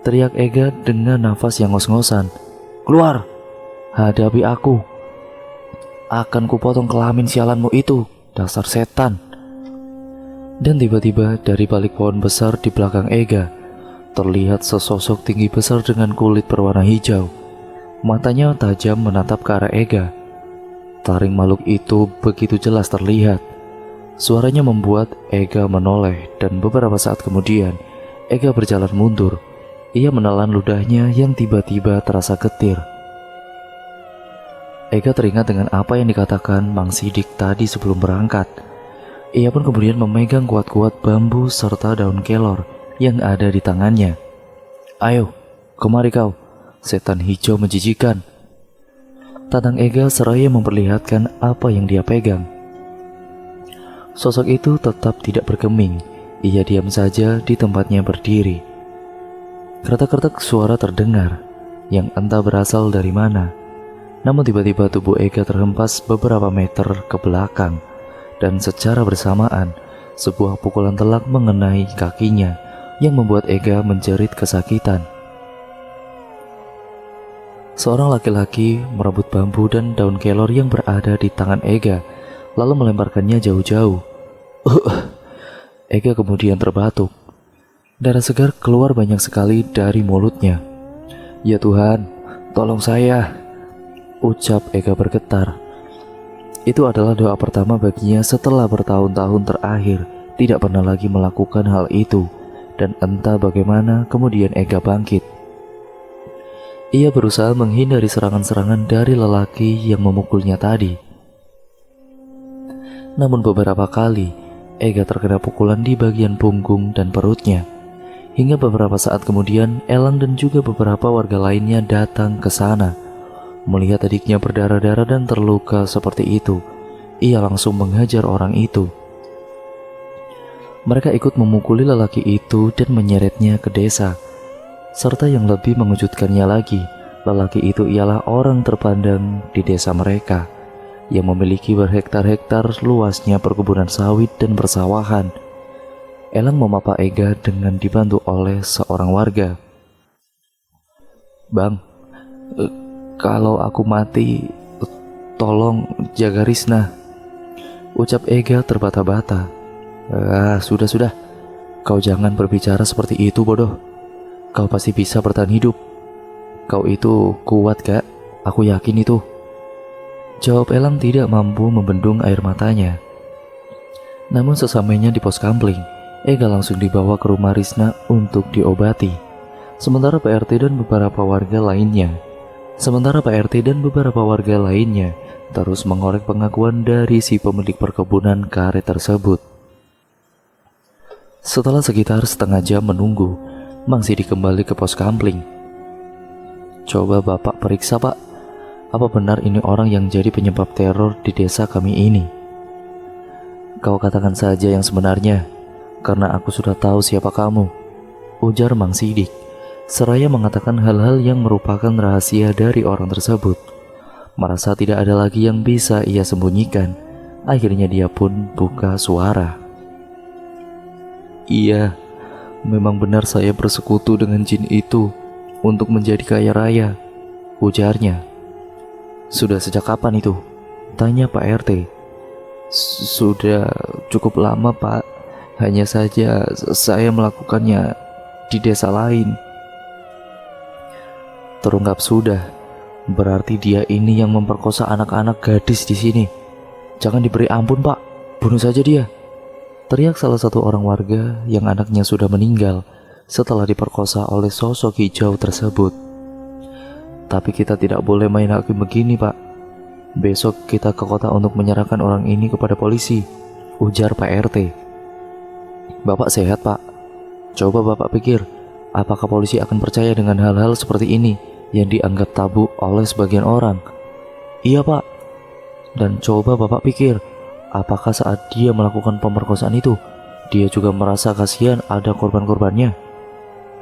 teriak Ega dengan nafas yang ngos-ngosan. Keluar, hadapi aku. Akan kupotong kelamin sialanmu itu, dasar setan. Dan tiba-tiba dari balik pohon besar di belakang Ega terlihat sesosok tinggi besar dengan kulit berwarna hijau. Matanya tajam menatap ke arah Ega. Taring makhluk itu begitu jelas terlihat. Suaranya membuat Ega menoleh dan beberapa saat kemudian Ega berjalan mundur. Ia menelan ludahnya yang tiba-tiba terasa getir. Ega teringat dengan apa yang dikatakan Mang Sidik tadi sebelum berangkat. Ia pun kemudian memegang kuat-kuat bambu serta daun kelor yang ada di tangannya. Ayo, kemari kau, setan hijau menjijikan, tantang Ega seraya memperlihatkan apa yang dia pegang. Sosok itu tetap tidak bergeming. Ia diam saja di tempatnya berdiri. Kretak-kretak suara terdengar yang entah berasal dari mana. Namun tiba-tiba tubuh Ega terhempas beberapa meter ke belakang, dan secara bersamaan sebuah pukulan telak mengenai kakinya yang membuat Ega menjerit kesakitan. Seorang laki-laki merebut bambu dan daun kelor yang berada di tangan Ega, lalu melemparkannya jauh-jauh. Ega kemudian terbatuk. Darah segar keluar banyak sekali dari mulutnya. Ya Tuhan, tolong saya, ucap Ega bergetar. Itu adalah doa pertama baginya setelah bertahun-tahun terakhir tidak pernah lagi melakukan hal itu. Dan entah bagaimana kemudian Ega bangkit. Ia berusaha menghindari serangan-serangan dari lelaki yang memukulnya tadi. Namun beberapa kali Ega terkena pukulan di bagian punggung dan perutnya. Hingga beberapa saat kemudian Elang dan juga beberapa warga lainnya datang ke sana. Melihat adiknya berdarah-darah dan terluka seperti itu, ia langsung menghajar orang itu. Mereka ikut memukuli lelaki itu dan menyeretnya ke desa. Serta yang lebih mengejutkannya lagi, lelaki itu ialah orang terpandang di desa mereka, yang memiliki berhektar-hektar luasnya perkebunan sawit dan persawahan. Elang memapa Ega dengan dibantu oleh seorang warga. Bang, kalau aku mati, tolong jaga Risna, ucap Ega terbata-bata. Sudah, kau jangan berbicara seperti itu bodoh. Kau pasti bisa bertahan hidup. Kau itu kuat kak, aku yakin itu, jawab Elang tidak mampu membendung air matanya. Namun sesampainya di pos kampling, Ega langsung dibawa ke rumah Risna untuk diobati. Sementara Pak RT dan beberapa warga lainnya terus mengorek pengakuan dari si pemilik perkebunan karet tersebut. Setelah sekitar setengah jam menunggu, Mang Sidik kembali ke pos kampling. Coba Bapak periksa Pak, apa benar ini orang yang jadi penyebab teror di desa kami ini? Kau katakan saja yang sebenarnya, karena aku sudah tahu siapa kamu, ujar Mang Sidik. seraya mengatakan hal-hal yang merupakan rahasia dari orang tersebut. Merasa tidak ada lagi yang bisa ia sembunyikan, akhirnya dia pun buka suara. "Iya, memang benar saya bersekutu dengan jin itu untuk menjadi kaya raya," ujarnya. "Sudah sejak kapan itu?" tanya Pak RT. "Sudah cukup lama, Pak. Hanya saja saya melakukannya di desa lain." Terungkap sudah. Berarti dia ini yang memperkosa anak-anak gadis di sini. "Jangan diberi ampun, Pak. Bunuh saja dia," teriak salah satu orang warga yang anaknya sudah meninggal setelah diperkosa oleh sosok hijau tersebut. "Tapi kita tidak boleh main hakim begini, Pak. Besok kita ke kota untuk menyerahkan orang ini kepada polisi," ujar Pak RT. "Bapak sehat, Pak? Coba Bapak pikir, apakah polisi akan percaya dengan hal-hal seperti ini yang dianggap tabu oleh sebagian orang?" "Iya, Pak. Dan coba Bapak pikir, apakah saat dia melakukan pemerkosaan itu, dia juga merasa kasihan ada korban-korbannya?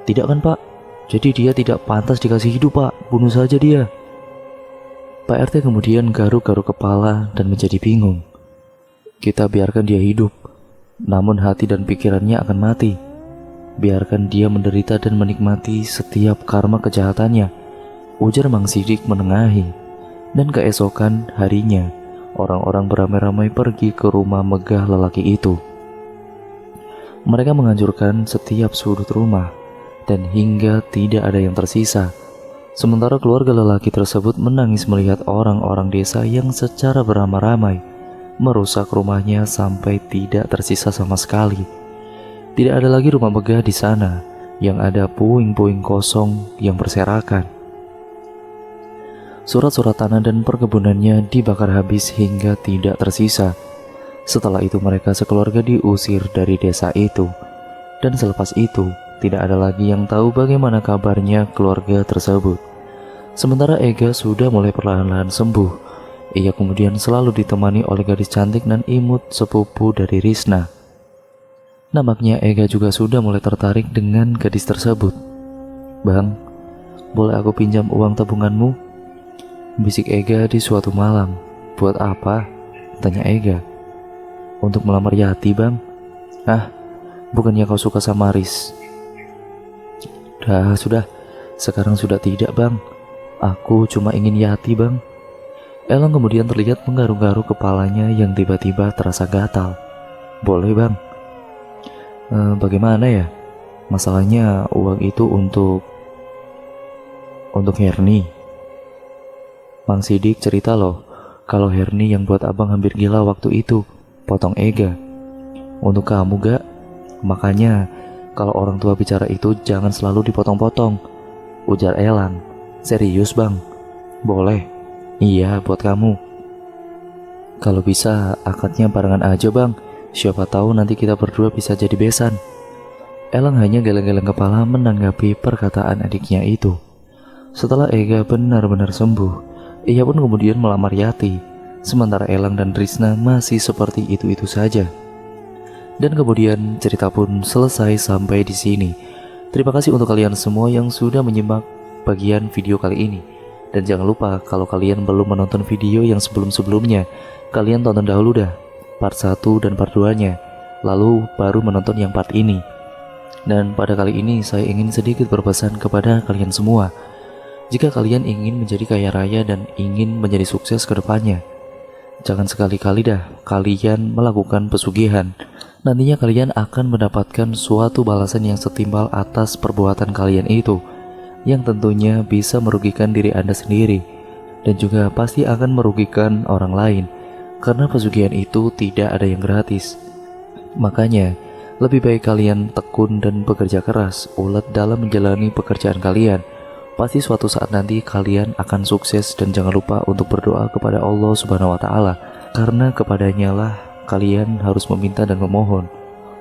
Tidak kan, Pak? Jadi dia tidak pantas dikasih hidup, Pak. Bunuh saja dia." Pak RT kemudian garuk-garuk kepala dan menjadi bingung. "Kita biarkan dia hidup, namun hati dan pikirannya akan mati. Biarkan dia menderita dan menikmati setiap karma kejahatannya," ujar Mang Sidik menengahi. Dan keesokan harinya, orang-orang beramai-ramai pergi ke rumah megah lelaki itu. Mereka menghancurkan setiap sudut rumah, dan hingga tidak ada yang tersisa. Sementara keluarga lelaki tersebut menangis melihat orang-orang desa yang secara beramai-ramai merusak rumahnya sampai tidak tersisa sama sekali. Tidak ada lagi rumah megah di sana, yang ada puing-puing kosong yang berserakan. Surat-surat tanah dan perkebunannya dibakar habis hingga tidak tersisa. Setelah itu mereka sekeluarga diusir dari desa itu. Dan selepas itu, tidak ada lagi yang tahu bagaimana kabarnya keluarga tersebut. Sementara Ega sudah mulai perlahan-lahan sembuh. Ia kemudian selalu ditemani oleh gadis cantik dan imut sepupu dari Risna. Nampaknya Ega juga sudah mulai tertarik dengan gadis tersebut. "Bang, boleh aku pinjam uang tabunganmu?" bisik Ega di suatu malam. "Buat apa?" tanya Ega. "Untuk melamar Yati, Bang." "Ah, bukannya kau suka sama Riz?" Sudah, sekarang sudah tidak, Bang. Aku cuma ingin Yati, Bang." Elang kemudian terlihat menggaruk-garuk kepalanya yang tiba-tiba terasa gatal. "Boleh, Bang." Bagaimana ya? Masalahnya uang itu untuk Herni." Mang Sidik cerita loh, kalau Herni yang buat abang hampir gila waktu itu, potong Ega. "Untuk kamu gak? Makanya kalau orang tua bicara itu jangan selalu dipotong-potong," ujar Elang. "Serius, Bang?" "Boleh." "Iya, buat kamu." "Kalau bisa akadnya barengan aja, Bang. Siapa tahu nanti kita berdua bisa jadi besan." Elang hanya geleng-geleng kepala menanggapi perkataan adiknya itu. Setelah Ega benar-benar sembuh, ia pun kemudian melamar Yati. Sementara Elang dan Risna masih seperti itu-itu saja. Dan kemudian cerita pun selesai sampai di sini. Terima kasih untuk kalian semua yang sudah menyimak bagian video kali ini. Dan jangan lupa kalau kalian belum menonton video yang sebelum-sebelumnya, kalian tonton dahulu dah part 1 dan part 2-nya, lalu baru menonton yang part ini. Dan pada kali ini saya ingin sedikit berpesan kepada kalian semua. Jika kalian ingin menjadi kaya raya dan ingin menjadi sukses ke depannya, jangan sekali-kali dah kalian melakukan pesugihan. Nantinya kalian akan mendapatkan suatu balasan yang setimpal atas perbuatan kalian itu, yang tentunya bisa merugikan diri Anda sendiri, dan juga pasti akan merugikan orang lain, karena pesugihan itu tidak ada yang gratis. Makanya, lebih baik kalian tekun dan bekerja keras, ulet dalam menjalani pekerjaan kalian. Pasti suatu saat nanti kalian akan sukses, dan jangan lupa untuk berdoa kepada Allah Subhanahu wa Ta'ala, karena kepadanya lah kalian harus meminta dan memohon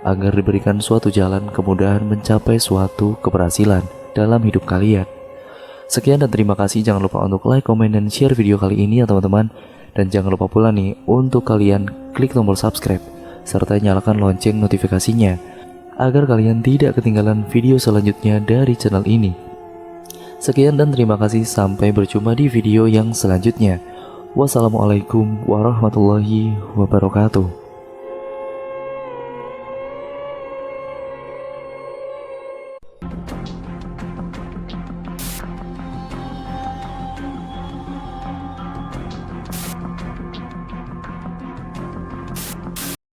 agar diberikan suatu jalan kemudahan mencapai suatu keberhasilan dalam hidup kalian. Sekian dan terima kasih. Jangan lupa untuk like, komen, dan share video kali ini ya teman-teman. Dan jangan lupa pula nih untuk kalian klik tombol subscribe serta nyalakan lonceng notifikasinya agar kalian tidak ketinggalan video selanjutnya dari channel ini. Sekian dan terima kasih, sampai berjumpa di video yang selanjutnya. Wassalamualaikum warahmatullahi wabarakatuh.